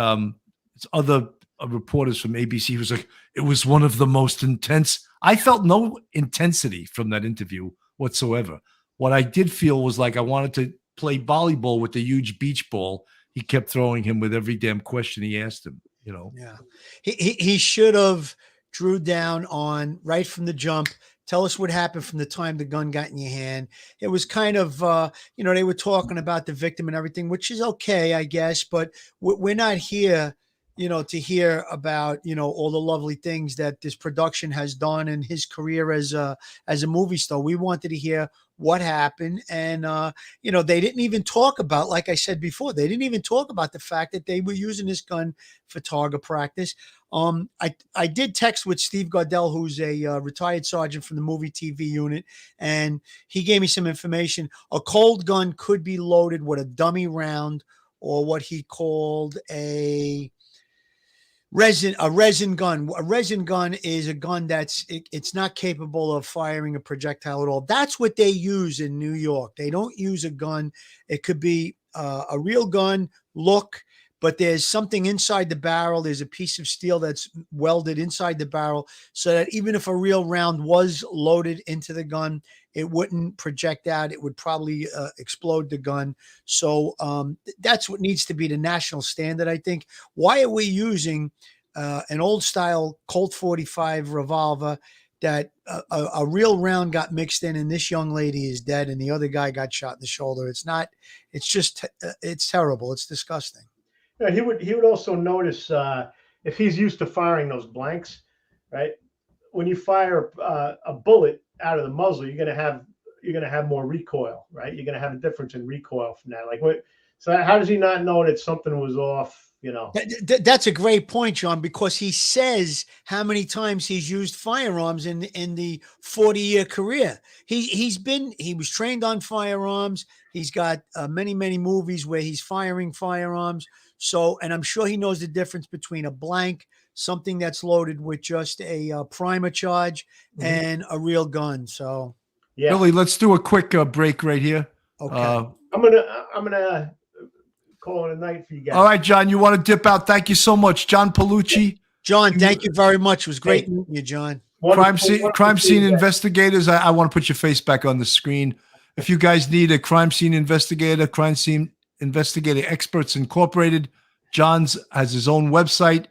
other reporters from ABC, he was like, it was one of the most intense. I felt no intensity from that interview whatsoever. What I did feel was like I wanted to play volleyball with the huge beach ball he kept throwing him with every damn question he asked him.
Yeah, he should have drew down on right from the jump. Tell us what happened from the time the gun got in your hand. It was kind of, they were talking about the victim and everything, which is okay, I guess, but we're not here, to hear about, all the lovely things that this production has done in his career as a movie star. We wanted to hear what happened. And, they didn't even talk about, like I said before, they didn't even talk about the fact that they were using this gun for target practice. I did text with Steve Gardell, who's a retired sergeant from the movie TV unit, and he gave me some information. A cold gun could be loaded with a dummy round, or what he called a resin gun. A resin gun is a gun it's not capable of firing a projectile at all. That's what they use in New York. They don't use a gun. It could be a real gun, but there's something inside the barrel. There's a piece of steel that's welded inside the barrel so that even if a real round was loaded into the gun, it wouldn't project out. It would probably explode the gun. So that's what needs to be the national standard, I think. Why are we using an old style Colt 45 revolver that a real round got mixed in and this young lady is dead and the other guy got shot in the shoulder? It's terrible. It's disgusting.
Yeah, he would also notice if he's used to firing those blanks, right? When you fire a bullet out of the muzzle, you're gonna have more recoil, right? You're gonna have a difference in recoil from that. Like what? So how does he not know that something was off?
That's a great point, John, because he says how many times he's used firearms in the 40-year career. He was trained on firearms. He's got many movies where he's firing firearms. So, and I'm sure he knows the difference between a blank, something that's loaded with just a primer charge, and a real gun. So,
yeah,
Billy, let's do a quick break right here.
Okay,
I'm gonna call it a night for you guys.
All right, John, you want to dip out? Thank you so much, John Palucci.
John, thank you very much. It was great meeting you, John.
Crime scene investigators. I want to put your face back on the screen. If you guys need a crime scene investigator, Crime Scene Investigator Experts Incorporated, John's has his own website.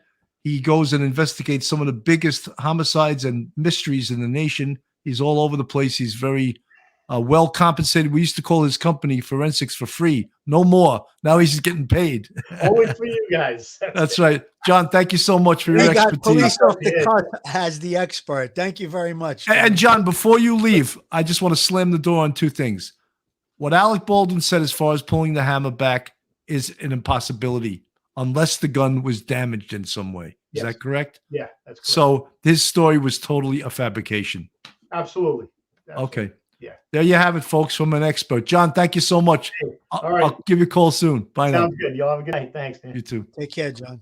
He goes and investigates some of the biggest homicides and mysteries in the nation. He's all over the place. He's very well compensated. We used to call his company Forensics for Free. No more. Now he's getting paid.
Only for you guys.
That's right. John, thank you so much for your expertise.
Police off the cut has the expert. Thank you very much.
And John, before you leave, I just want to slam the door on two things. What Alec Baldwin said as far as pulling the hammer back is an impossibility unless the gun was damaged in some way. Is that correct?
Yeah, that's correct.
So his story was totally a fabrication.
Absolutely.
Okay.
Yeah.
There you have it, folks, from an expert. John, thank you so much.
All right.
I'll give you a call soon. Bye now.
Sounds good. Y'all have a good night. Thanks, man.
You too.
Take care, John.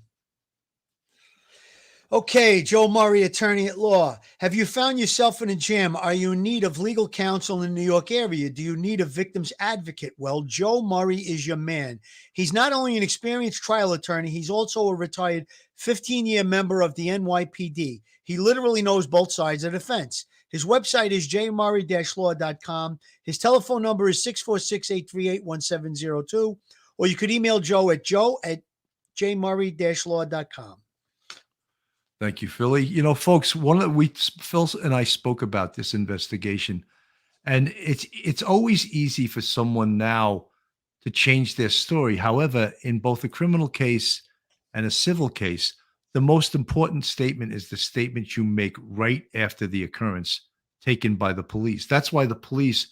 Okay, Joe Murray, attorney at law. Have you found yourself in a jam? Are you in need of legal counsel in the New York area? Do you need a victim's advocate? Well, Joe Murray is your man. He's not only an experienced trial attorney, he's also a retired 15-year member of the NYPD. He literally knows both sides of the fence. His website is jmurray-law.com. His telephone number is 646-838-1702. Or you could email Joe at jmurray-law.com.
Thank you, Philly. You know, folks, Phil and I spoke about this investigation, And it's always easy for someone now to change their story. However, in both a criminal case and a civil case, the most important statement is the statement you make right after the occurrence taken by the police. That's why the police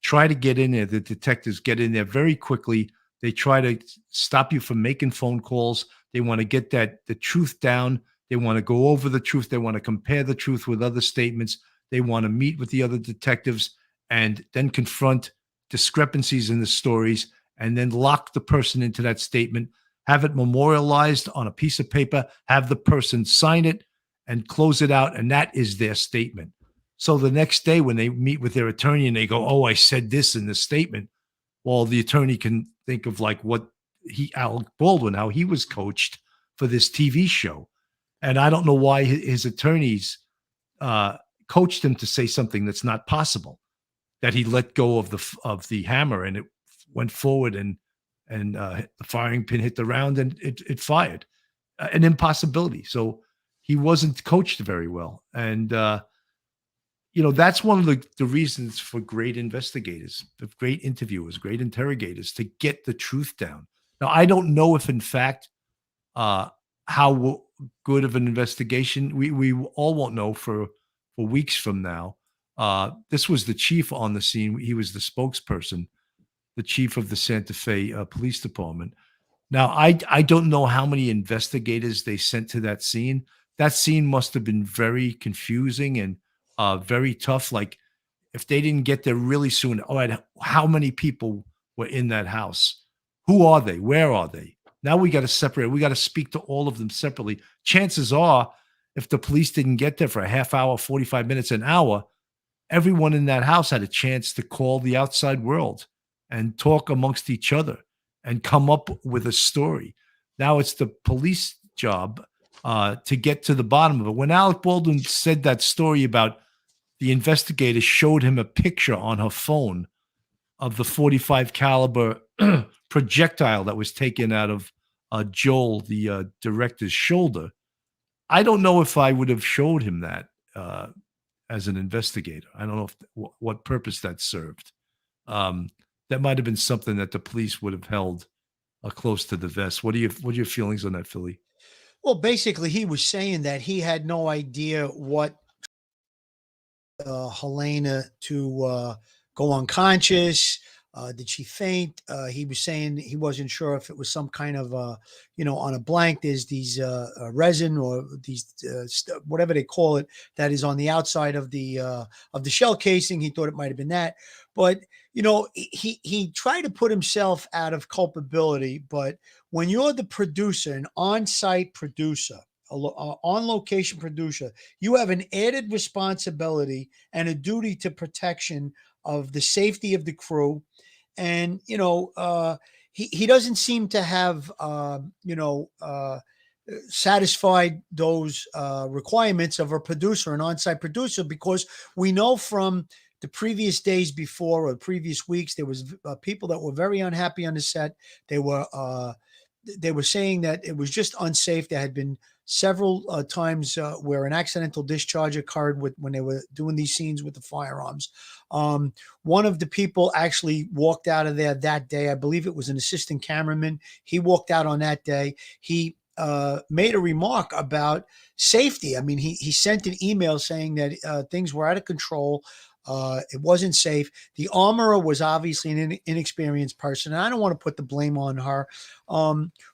try to get in there. The detectives get in there very quickly. They try to stop you from making phone calls. They want to get the truth down. They want to go over the truth. They want to compare the truth with other statements. They want to meet with the other detectives and then confront discrepancies in the stories and then lock the person into that statement, have it memorialized on a piece of paper, have the person sign it and close it out. And that is their statement. So the next day when they meet with their attorney and they go, oh, I said this in the statement. Well, the attorney can think of like what Alec Baldwin, how he was coached for this TV show. And I don't know why his attorneys coached him to say something that's not possible, that he let go of the hammer and it went forward and the firing pin hit the round and it fired. An impossibility. So he wasn't coached very well. And, that's one of the reasons for great investigators, of great interviewers, great interrogators to get the truth down. Now, I don't know if, in fact, how good of an investigation we all won't know for weeks from now. This was the chief on the scene. He was the spokesperson, the chief of the Santa Fe Police Department. Now, I don't know how many investigators they sent to that scene. That scene must have been very confusing and very tough. Like if they didn't get there really soon, all right, how many people were in that house? Who are they? Where are they? Now we got to separate. We got to speak to all of them separately. Chances are, if the police didn't get there for a half hour, 45 minutes, an hour, everyone in that house had a chance to call the outside world and talk amongst each other and come up with a story. Now it's the police job to get to the bottom of it. When Alec Baldwin said that story about the investigator showed him a picture on her phone of the 45 caliber projectile that was taken out of Joel, the director's shoulder. I don't know if I would have showed him that as an investigator. I don't know what purpose that served. That might have been something that the police would have held close to the vest. What are your feelings on that, Philly?
Well, basically, he was saying that he had no idea what Helena to go unconscious. Did she faint? He was saying he wasn't sure if it was some kind of, on a blank, there's these resin or these whatever they call it that is on the outside of the shell casing. He thought it might have been that, but he tried to put himself out of culpability. But when you're the producer, an on-site producer, on-location producer, you have an added responsibility and a duty to protection of the safety of the crew. And, he doesn't seem to have, satisfied those requirements of a producer, an on-site producer, because we know from the previous days before or previous weeks, there was people that were very unhappy on the set. They were saying that it was just unsafe. There had been several times where an accidental discharge occurred when they were doing these scenes with the firearms. One of the people actually walked out of there that day. I believe it was an assistant cameraman. He walked out on that day. He made a remark about safety. I mean, he sent an email saying that things were out of control. It wasn't safe. The armorer was obviously an inexperienced person, and I don't want to put the blame on her.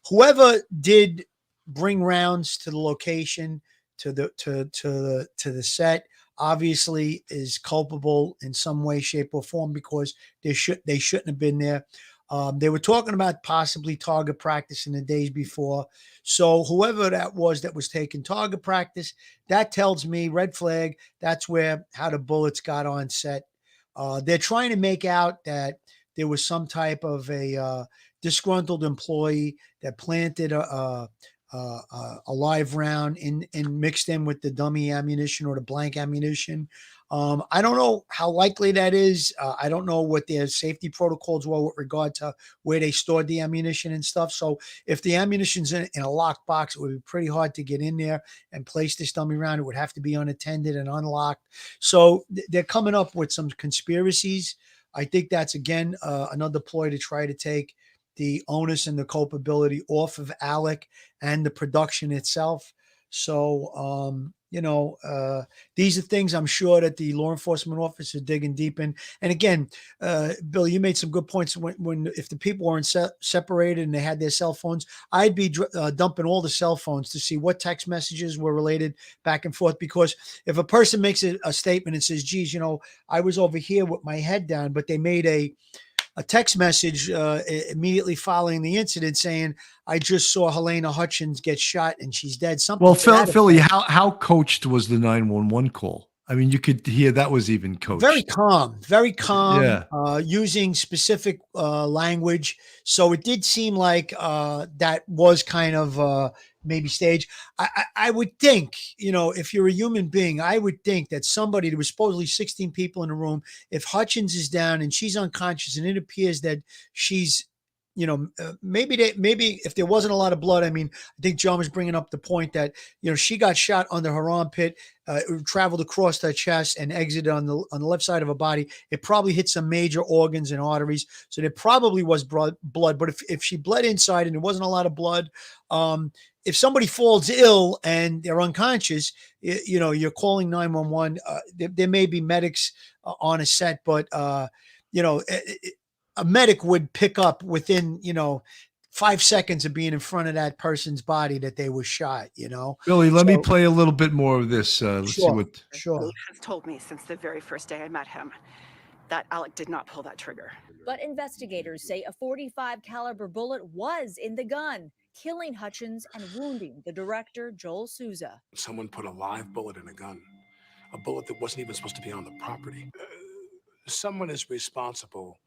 Whoever did bring rounds to the location, to the set, obviously is culpable in some way, shape, or form, because they shouldn't have been there. They were talking about possibly target practice in the days before. So whoever that was taking target practice, that tells me red flag. That's how the bullets got on set. They're trying to make out that there was some type of a disgruntled employee that planted a live round and mixed in with the dummy ammunition or the blank ammunition. I don't know how likely that is. I don't know what their safety protocols were with regard to where they stored the ammunition and stuff. So if the ammunition's in a locked box, it would be pretty hard to get in there and place this dummy round. It would have to be unattended and unlocked. So they're coming up with some conspiracies. I think that's, again, another ploy to try to take the onus and the culpability off of Alec and the production itself. So, these are things I'm sure that the law enforcement office is digging deep in. And again, Bill, you made some good points when if the people weren't separated and they had their cell phones, I'd be dumping all the cell phones to see what text messages were related back and forth. Because if a person makes a statement and says, geez, I was over here with my head down, but they made a text message immediately following the incident saying, I just saw Helena Hutchins get shot and she's dead. Something.
Well, Philly, how coached was the 911 call? I mean, you could hear that was even coached.
Very calm,
Yeah.
using specific language. So it did seem like that was kind of maybe staged. I would think, if you're a human being, I would think that somebody, there was supposedly 16 people in the room. If Hutchins is down and she's unconscious and it appears that she's, maybe if there wasn't a lot of blood, I mean, I think John was bringing up the point that, she got shot under her armpit, it traveled across her chest and exited on the left side of her body. It probably hit some major organs and arteries. So there probably was blood, but if she bled inside and there wasn't a lot of blood, if somebody falls ill and they're unconscious, you're calling 911. There may be medics on a set, but a medic would pick up within, 5 seconds of being in front of that person's body that they were shot,
Billy, let me play a little bit more of this. Let's see what.
Sure.
Has told me since the very first day I met him that Alec did not pull that trigger.
But investigators say a .45 caliber bullet was in the gun, killing Hutchins and wounding the director, Joel Souza.
Someone put a live bullet in a gun, a bullet that wasn't even supposed to be on the property. Someone is responsible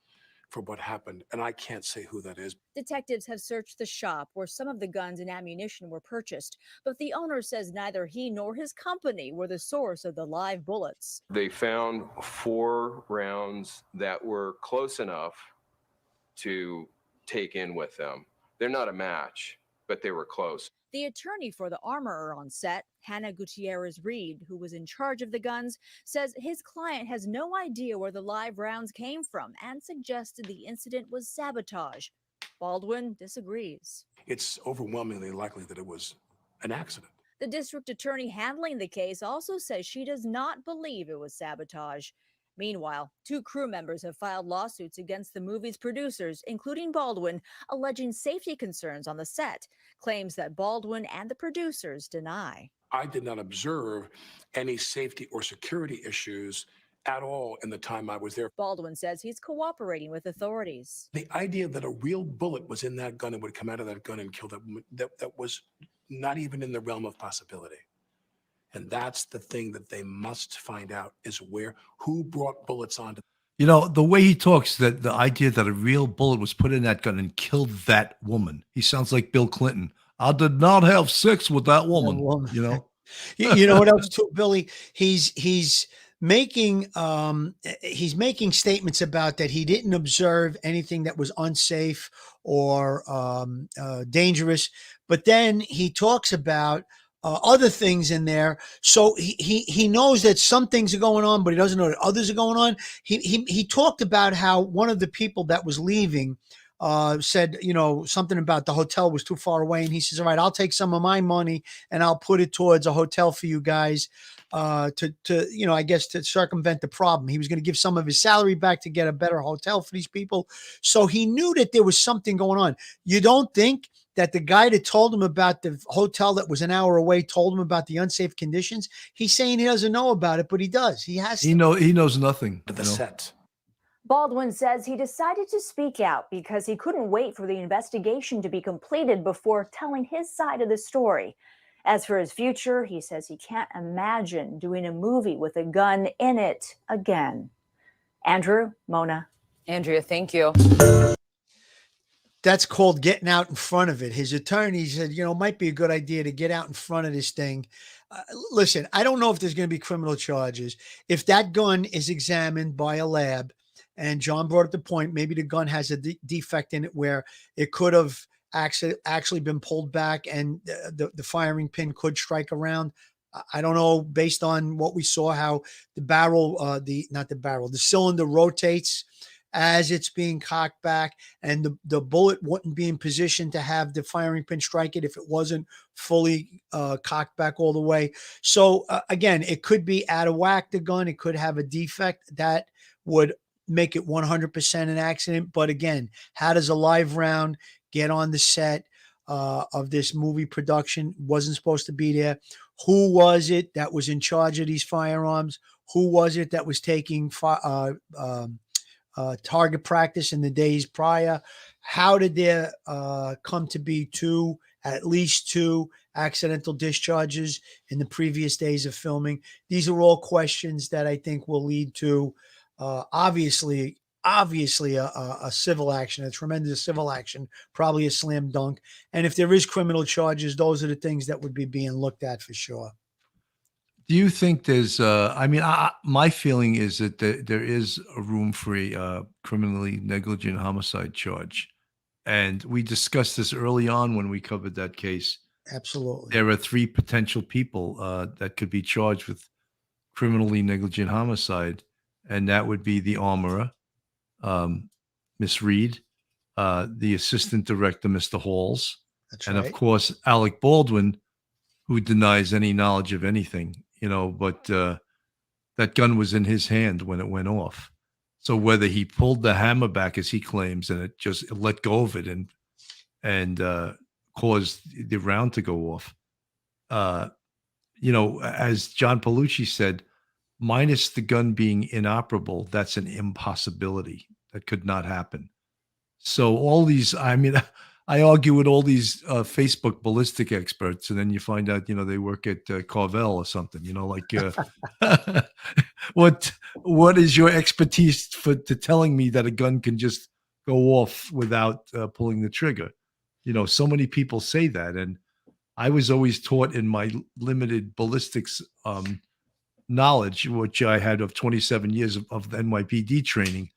for what happened, and I can't say who that is.
Detectives have searched the shop where some of the guns and ammunition were purchased, but the owner says neither he nor his company were the source of the live bullets.
They found 4 rounds that were close enough to take in with them. They're not a match, but they were close.
The attorney for the armorer on set, Hannah Gutierrez-Reed, who was in charge of the guns, says his client has no idea where the live rounds came from and suggested the incident was sabotage. Baldwin disagrees.
It's overwhelmingly likely that it was an accident.
The district attorney handling the case also says she does not believe it was sabotage. Meanwhile, 2 crew members have filed lawsuits against the movie's producers, including Baldwin, alleging safety concerns on the set, claims that Baldwin and the producers deny.
I did not observe any safety or security issues at all in the time I was there.
Baldwin says he's cooperating with authorities.
The idea that a real bullet was in that gun and would come out of that gun and kill that woman, that was not even in the realm of possibility. And that's the thing that they must find out is who brought bullets onto.
The way he talks, that the idea that a real bullet was put in that gun and killed that woman. He sounds like Bill Clinton. I did not have sex with that woman.
You know what else too, Billy? He's making statements about that he didn't observe anything that was unsafe or dangerous, but then he talks about other things in there. So he knows that some things are going on, but he doesn't know that others are going on. He talked about how one of the people that was leaving said, something about the hotel was too far away. And he says, all right, I'll take some of my money and I'll put it towards a hotel for you guys to I guess to circumvent the problem. He was going to give some of his salary back to get a better hotel for these people. So he knew that there was something going on. You don't think that the guy that told him about the hotel that was an hour away told him about the unsafe conditions? He's saying he doesn't know about it, but he does. He has to.
He knows nothing.
The set.
Baldwin says he decided to speak out because he couldn't wait for the investigation to be completed before telling his side of the story. As for his future, he says he can't imagine doing a movie with a gun in it again. Andrew, Mona.
Andrea, thank you.
That's called getting out in front of it. His attorney said, you know, it might be a good idea to get out in front of this thing. Listen, I don't know if there's going to be criminal charges. If that gun is examined by a lab, and John brought up the point, maybe the gun has a defect in it where it could have actually been pulled back and the firing pin could strike around. I don't know, based on what we saw, how the barrel, the cylinder rotates as it's being cocked back, and the bullet wouldn't be in position to have the firing pin strike it if it wasn't fully cocked back all the way. So again, it could be out of whack, the gun. It could have a defect that would make it 100% an accident. But again, how does a live round get on the set of this movie production? Wasn't supposed to be there. Who was it that was in charge of these firearms? Who was it that was taking target practice in the days prior? How did there come to be at least two accidental discharges in the previous days of filming? These are all questions that I think will lead to obviously a civil action, a tremendous civil action, probably a slam dunk. And if there is criminal charges, those are the things that would be being looked at for sure.
Do you think there's, my feeling is that there is a room for a criminally negligent homicide charge. And we discussed this early on when we covered that case.
Absolutely.
There are three potential people that could be charged with criminally negligent homicide. And that would be the armorer, Miss Reed, the assistant director, Mr. Halls,
That's
and
right.
of course, Alec Baldwin, who denies any knowledge of anything, but that gun was in his hand when it went off. So whether he pulled the hammer back, as he claims, and it just let go of it and caused the round to go off, as John Palucci said, minus the gun being inoperable, that's an impossibility. That could not happen. So all these, I argue with all these Facebook ballistic experts, and then you find out, they work at Carvel or something, what is your expertise to telling me that a gun can just go off without pulling the trigger? So many people say that. And I was always taught in my limited ballistics knowledge, which I had of 27 years of NYPD training,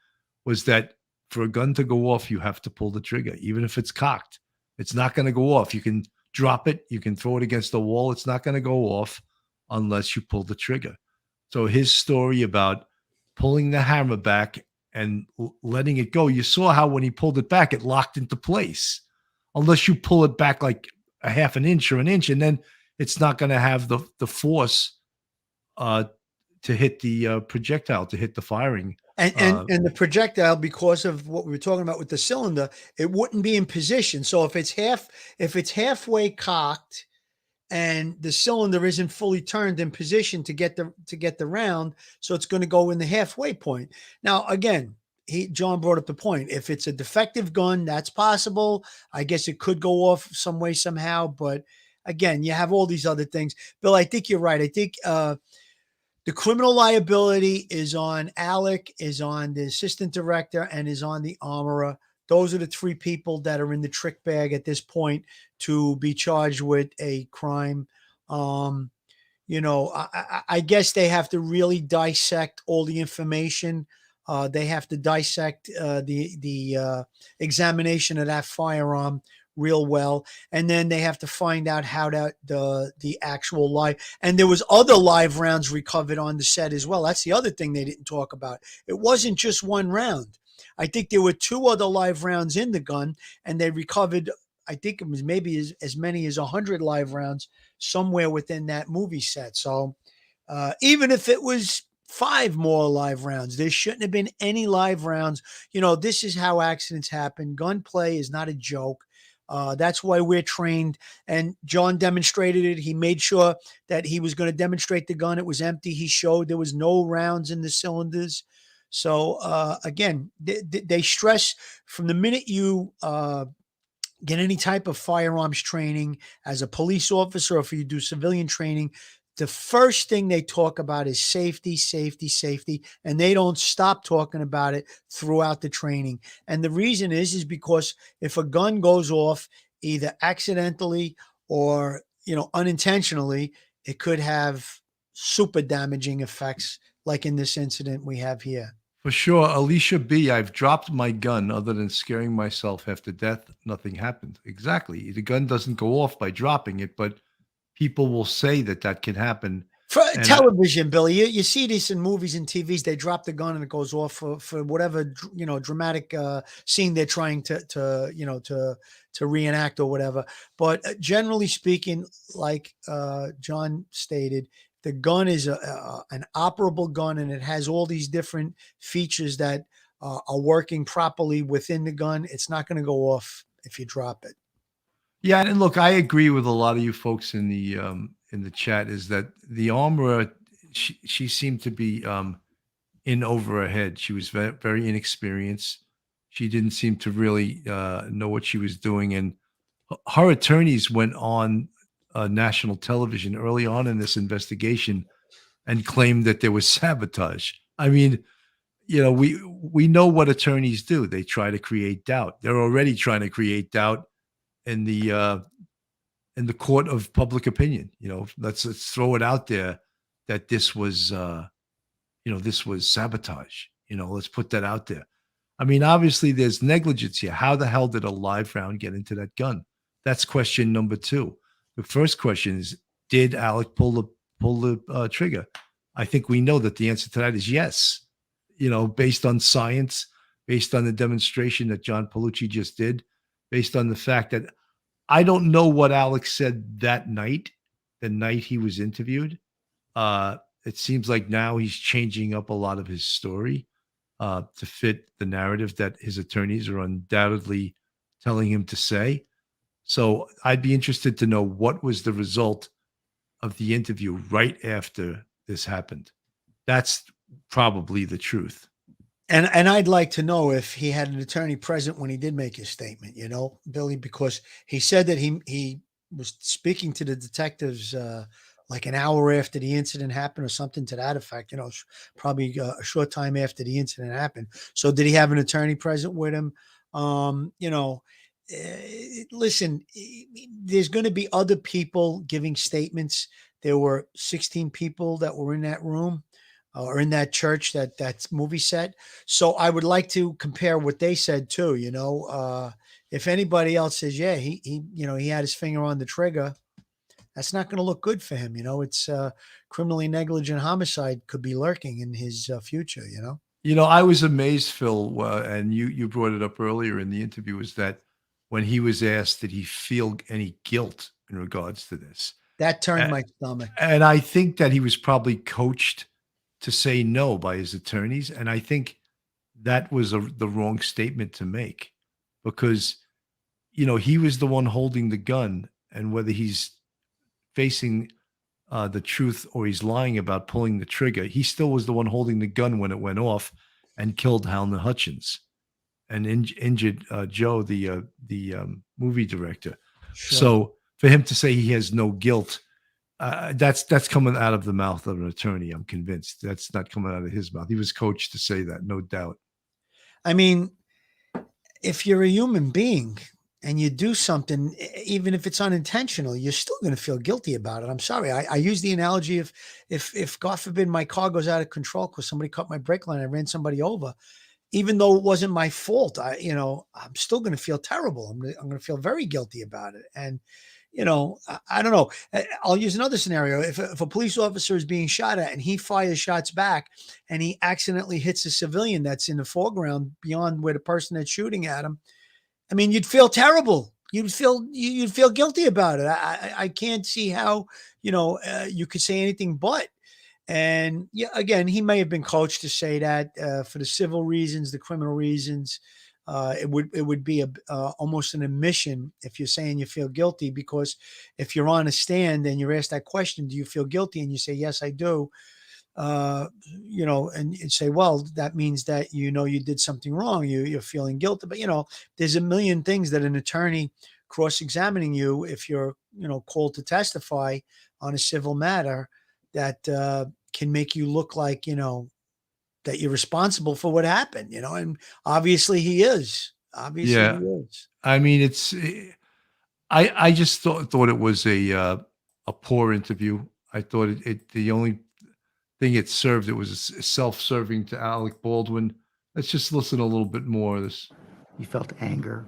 was that for a gun to go off, you have to pull the trigger, even if it's cocked. It's not going to go off. You can drop it. You can throw it against the wall. It's not going to go off unless you pull the trigger. So his story about pulling the hammer back and letting it go, you saw how when he pulled it back, it locked into place. Unless you pull it back like a half an inch or an inch, and then it's not going to have the force to hit the projectile, to hit the firing.
And the projectile, because of what we were talking about with the cylinder, it wouldn't be in position. So if it's halfway cocked and the cylinder isn't fully turned in position to get the round, so it's going to go in the halfway point. Now, again, John brought up the point. If it's a defective gun, that's possible. I guess it could go off some way, somehow. But again, you have all these other things. Bill, I think you're right. I think the criminal liability is on Alec, is on the assistant director, and is on the armorer. Those are the three people that are in the trick bag at this point to be charged with a crime. I guess they have to really dissect all the information. They have to dissect the examination of that firearm real well, and then they have to find out how the actual live, and there was other live rounds recovered on the set as well. That's the other thing they didn't talk about. It wasn't just one round. I think there were two other live rounds in the gun, and they recovered, I think it was maybe as many as 100 live rounds somewhere within that movie set. So even if it was 5 more live rounds, there shouldn't have been any live rounds. This is how accidents happen. Gunplay is not a joke. That's why we're trained, and John demonstrated it. He made sure that he was going to demonstrate the gun. It was empty. He showed there was no rounds in the cylinders. So again, they stress from the minute you get any type of firearms training as a police officer, or if you do civilian training, the first thing they talk about is safety, safety, safety, and they don't stop talking about it throughout the training. And the reason is because if a gun goes off either accidentally or, unintentionally, it could have super damaging effects like in this incident we have here.
For sure. Alicia B., I've dropped my gun other than scaring myself half to death. Nothing happened. Exactly. The gun doesn't go off by dropping it, but people will say that can happen.
For
And
television, Billy, you see this in movies and TVs. They drop the gun and it goes off for whatever dramatic scene they're trying to reenact or whatever. But generally speaking, like John stated, the gun is an operable gun, and it has all these different features that are working properly within the gun. It's not going to go off if you drop it.
Yeah, and look, I agree with a lot of you folks in the chat. Is that the armorer? She seemed to be in over her head. She was very, very inexperienced. She didn't seem to really know what she was doing, and her attorneys went on national television early on in this investigation and claimed that there was sabotage. I mean, we know what attorneys do. They try to create doubt. They're already trying to create doubt in the court of public opinion. Let's throw it out there that this was this was sabotage. Let's put that out there. I mean, obviously there's negligence here. How the hell did a live round get into that gun? That's question number 2. The first question is, did Alec pull the trigger? I think we know that the answer to that is yes. Based on science, based on the demonstration that John Palucci just did, based on the fact that I don't know what Alex said that night, the night he was interviewed. It seems like now he's changing up a lot of his story to fit the narrative that his attorneys are undoubtedly telling him to say. So I'd be interested to know what was the result of the interview right after this happened. That's probably the truth.
And I'd like to know if he had an attorney present when he did make his statement, Billy, because he said that he was speaking to the detectives like an hour after the incident happened or something to that effect, probably a short time after the incident happened. So did he have an attorney present with him? Listen, there's going to be other people giving statements. There were 16 people that were in that room or in that church, that movie set. So I would like to compare what they said too. If anybody else says, yeah, he had his finger on the trigger, that's not going to look good for him. It's criminally negligent homicide could be lurking in his future.
I was amazed, Phil, and you brought it up earlier in the interview, is that when he was asked, did he feel any guilt in regards to this?
That turned my stomach.
And I think that he was probably coached to say no by his attorneys. And I think that was the wrong statement to make, because, he was the one holding the gun, and whether he's facing the truth or he's lying about pulling the trigger, he still was the one holding the gun when it went off and killed Halna Hutchins and injured Joe, the movie director.
Sure.
So for him to say he has no guilt, that's coming out of the mouth of an attorney. I'm convinced that's not coming out of his mouth. He was coached to say that, no doubt.
I mean, if you're a human being and you do something, even if it's unintentional, you're still going to feel guilty about it. I'm sorry. I use the analogy of if God forbid my car goes out of control because somebody cut my brake line, I ran somebody over, even though it wasn't my fault, I'm still going to feel terrible. I'm going to feel very guilty about it. And, I don't know. I'll use another scenario. If a police officer is being shot at and he fires shots back and he accidentally hits a civilian that's in the foreground beyond where the person that's shooting at him, I mean, you'd feel terrible. You'd feel guilty about it. I can't see how, you could say anything but. And yeah, again, he may have been coached to say that for the civil reasons, the criminal reasons. It would be almost an admission if you're saying you feel guilty, because if you're on a stand and you're asked that question, do you feel guilty? And you say, yes, I do. And say, well, that means that, you did something wrong. You're feeling guilty, but there's a million things that an attorney cross-examining you, if you're, called to testify on a civil matter, that can make you look like, that you're responsible for what happened, and obviously he is. Obviously
Yeah.
he is.
I mean, I just thought it was a poor interview. I thought the only thing it served, it was self-serving to Alec Baldwin. Let's just listen a little bit more of this.
You felt anger.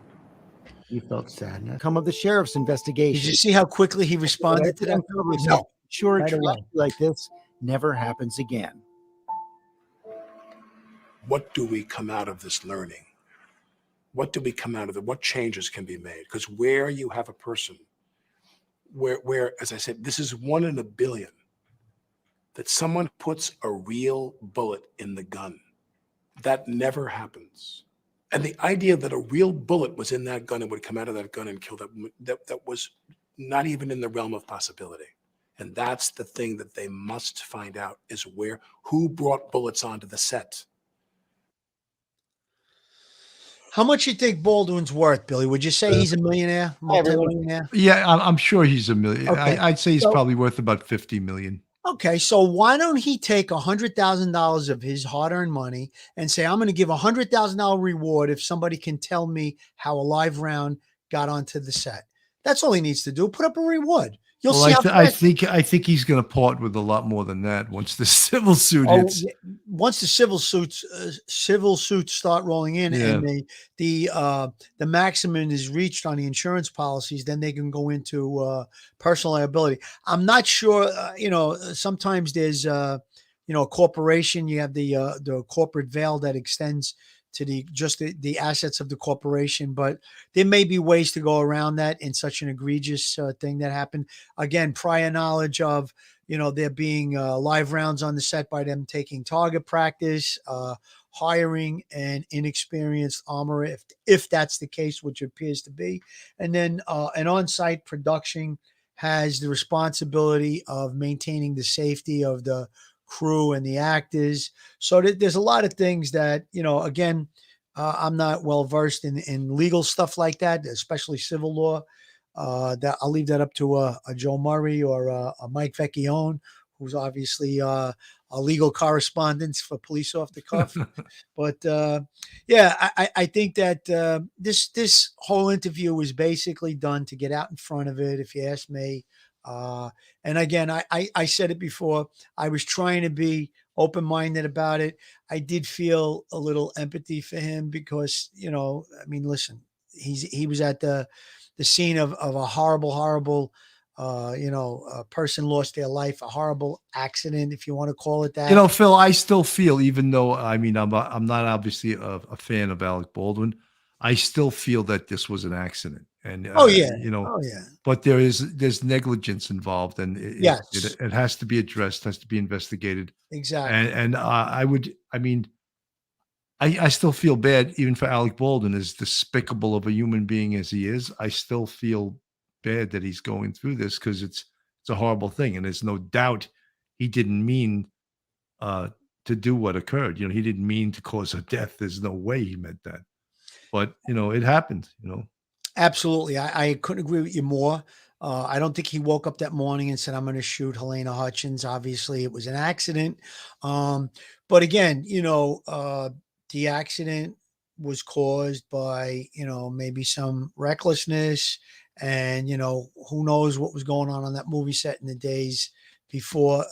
You felt sadness. Come of the sheriff's investigation.
Did you see how quickly he responded to that?
No. Sure,
Right
a
away.
tragedy like this never happens again.
What do we come out of this learning? What do we come out of it? What changes can be made? Because where you have a person where, as I said, this is 1 in a billion, that someone puts a real bullet in the gun. That never happens. And the idea that a real bullet was in that gun and would come out of that gun and kill that was not even in the realm of possibility. And that's the thing that they must find out, is who brought bullets onto the set.
How much you think Baldwin's worth, Billy? Would you say he's a millionaire, multi-millionaire?
Yeah, I'm sure he's a million.
Okay.
I'd say he's
So-
probably worth about 50 million.
Okay, so why don't he take $100,000 of his hard-earned money and say, I'm going to give $100,000 reward if somebody can tell me how a live round got onto the set. That's all he needs to do. Put up a reward. You'll
Well,
see how
I
fast-
think he's going to part with a lot more than that once the civil suit
Oh,
hits.
yeah, once the civil suits start rolling in,
Yeah.
and the maximum is reached on the insurance policies, then they can go into personal liability. I'm not sure. Sometimes there's a corporation. You have the corporate veil that extends to the assets of the corporation, but there may be ways to go around that in such an egregious thing that happened. Again, prior knowledge of there being live rounds on the set by them taking target practice, hiring an inexperienced armorer, if that's the case, which appears to be. And then an on-site production has the responsibility of maintaining the safety of the crew and the actors. So there's a lot of things that, again, I'm not well versed in legal stuff like that, especially civil law. That I'll leave that up to a Joe Murray or a Mike Vecchione, who's obviously a legal correspondent for Police Off the Cuff. But I think that this whole interview was basically done to get out in front of it, if you ask me. And again, I said it before, I was trying to be open-minded about it. I did feel a little empathy for him because, listen, he was at the scene of a horrible, a person lost their life, a horrible accident, if you want to call it that.
Phil, I still feel, even though I'm not obviously a fan of Alec Baldwin, I still feel that this was an accident. And but there's negligence involved, and it has to be addressed, has to be investigated.
Exactly.
And I still feel bad, even for Alec Baldwin, as despicable of a human being as he is. I still feel bad that he's going through this, because it's a horrible thing, and there's no doubt he didn't mean to do what occurred. He didn't mean to cause a death. There's no way he meant that. But it happened.
Absolutely. I couldn't agree with you more. I don't think he woke up that morning and said, I'm going to shoot Helena Hutchins. Obviously, it was an accident. But again, the accident was caused by, maybe some recklessness, and, who knows what was going on that movie set in the days before,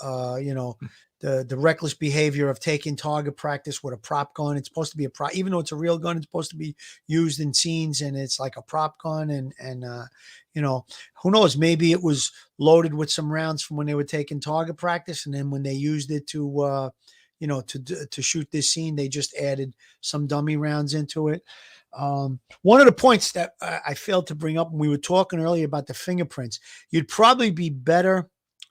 the reckless behavior of taking target practice with a prop gun. It's supposed to be even though it's a real gun, it's supposed to be used in scenes, and it's like a prop gun. And who knows, maybe it was loaded with some rounds from when they were taking target practice. And then when they used it to shoot this scene, they just added some dummy rounds into it. One of the points that I failed to bring up when we were talking earlier about the fingerprints, you'd probably be better,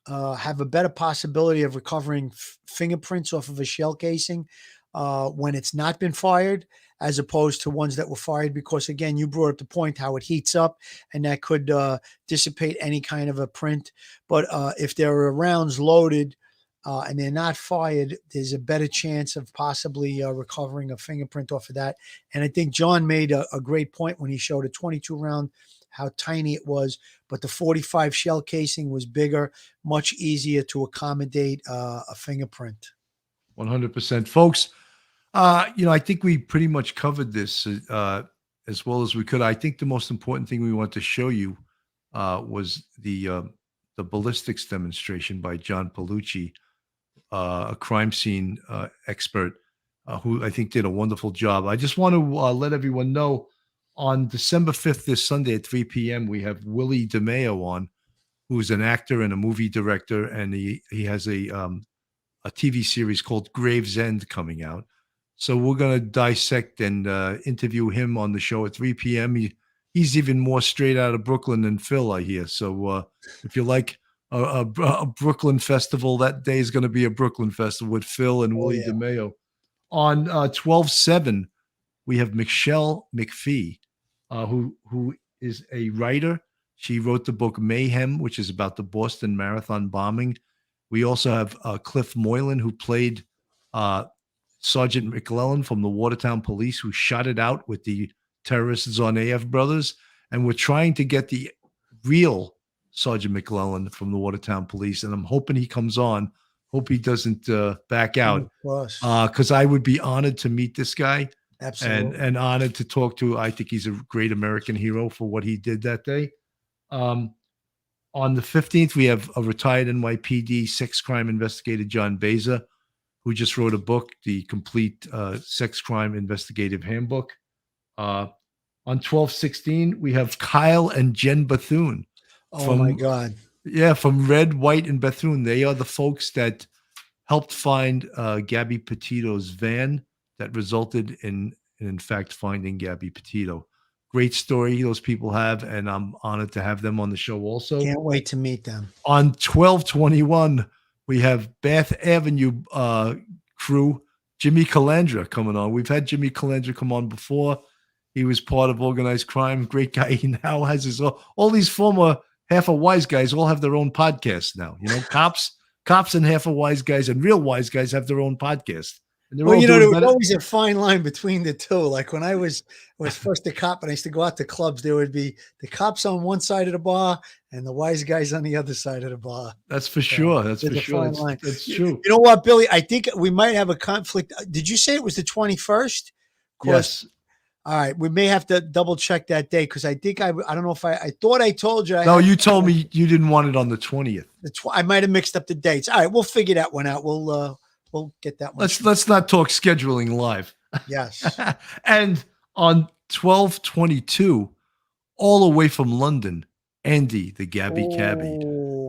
have a better possibility of recovering fingerprints off of a shell casing when it's not been fired, as opposed to ones that were fired, because again, you brought up the point how it heats up, and that could dissipate any kind of a print. But if there are rounds loaded and they're not fired, there's a better chance of possibly recovering a fingerprint off of that. And I think John made a great point when he showed a 22 round how tiny it was, but the 45 shell casing was bigger, much easier to accommodate a fingerprint.
100%. Folks, I think we pretty much covered this as well as we could. I think the most important thing we want to show you was the ballistics demonstration by John Palucci, a crime scene expert who I think did a wonderful job. I just want to let everyone know on December 5th, this Sunday at 3 p.m., we have Willie DeMeo on, who's an actor and a movie director, and he has a TV series called Gravesend coming out. So we're going to dissect and interview him on the show at 3 p.m. He's even more straight out of Brooklyn than Phil, I hear. So if you like a Brooklyn festival, that day is going to be a Brooklyn festival with Phil and Willie DeMeo. On 12/7, we have Michelle McPhee, who is a writer. She wrote the book Mayhem, which is about the Boston Marathon bombing. We also have Cliff Moylan, who played Sergeant McClellan from the Watertown Police, who shot it out with the terrorists on AF Brothers. And we're trying to get the real Sergeant McClellan from the Watertown Police. And I'm hoping he comes on. Hope he doesn't back out. Because I would be honored to meet this guy.
Absolutely.
And honored to talk to. I think he's a great American hero for what he did that day. On the 15th, we have a retired NYPD sex crime investigator, John Beza, who just wrote a book, the complete sex crime investigative handbook. On 12/16, we have Kyle and Jen Bethune.
Oh my God.
Yeah, from Red, White, and Bethune. They are the folks that helped find Gabby Petito's van that resulted in fact, finding Gabby Petito. Great story those people have, and I'm honored to have them on the show also.
Can't wait to meet them.
On 12/21, we have Bath Avenue crew, Jimmy Calandra coming on. We've had Jimmy Calandra come on before. He was part of organized crime. Great guy. He now has his all these former half of wise guys all have their own podcast now. Cops and half of wise guys and real wise guys have their own podcast.
Well, there was always a fine line between the two. Like when I was first a cop and I used to go out to clubs, there would be the cops on one side of the bar and the wise guys on the other side of the bar.
That's for sure. That's for sure. That's true.
You know what, Billy? I think we might have a conflict. Did you say it was the 21st?
Yes.
All right. We may have to double check that day because I think I don't know if I thought I told you.
No, you told me you didn't want it on the 20th.
I might have mixed up the dates. All right. We'll figure that one out. We'll get that one.
Let's not talk scheduling live.
Yes.
And on 12/22, all the way from London, Andy, the Gabby Cabbie.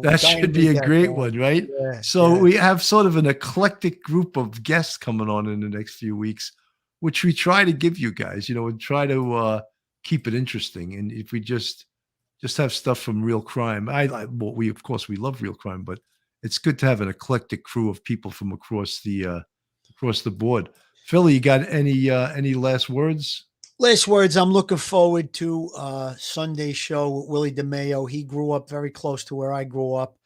That should be a great one, right?
Yeah,
so we have sort of an eclectic group of guests coming on in the next few weeks, which we try to give you guys, and try to keep it interesting. And if we just have stuff from real crime, we love real crime, but it's good to have an eclectic crew of people from across the board. Philly, you got any last words?
Last words. I'm looking forward to Sunday's show with Willie DeMeo. He grew up very close to where I grew up.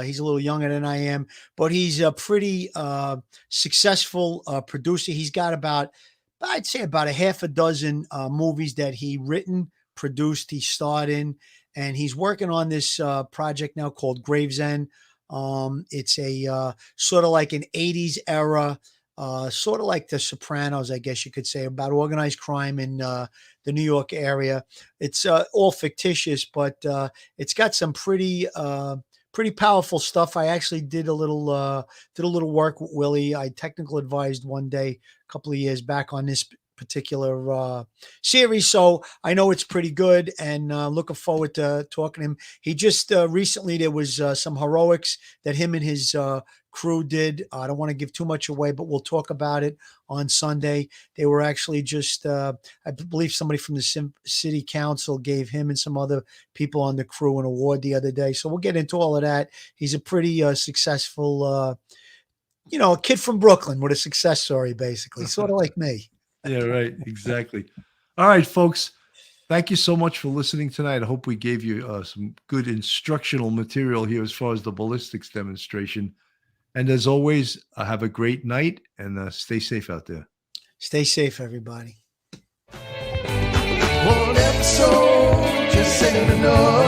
He's a little younger than I am, but he's a pretty successful producer. He's got I'd say about a half a dozen movies that he written, produced, he starred in, and he's working on this project now called Gravesend. It's a sort of like an 80s era, sort of like The Sopranos, I guess you could say, about organized crime in the New York area. It's all fictitious, but it's got some pretty powerful stuff. I actually did a little work with Willie. I technical advised one day a couple of years back on this particular series, so I know it's pretty good, and looking forward to talking to him. He just recently, there was some heroics that him and his crew did. I don't want to give too much away, but we'll talk about it on Sunday. They were actually just I believe somebody from the city council gave him and some other people on the crew an award the other day, so we'll get into all of that. He's a pretty successful a kid from Brooklyn with a success story, basically, sort of like me.
Yeah, right. Exactly. All right, folks. Thank you so much for listening tonight. I hope we gave you some good instructional material here as far as the ballistics demonstration. And as always, have a great night and stay safe out there.
Stay safe, everybody.
One episode just know.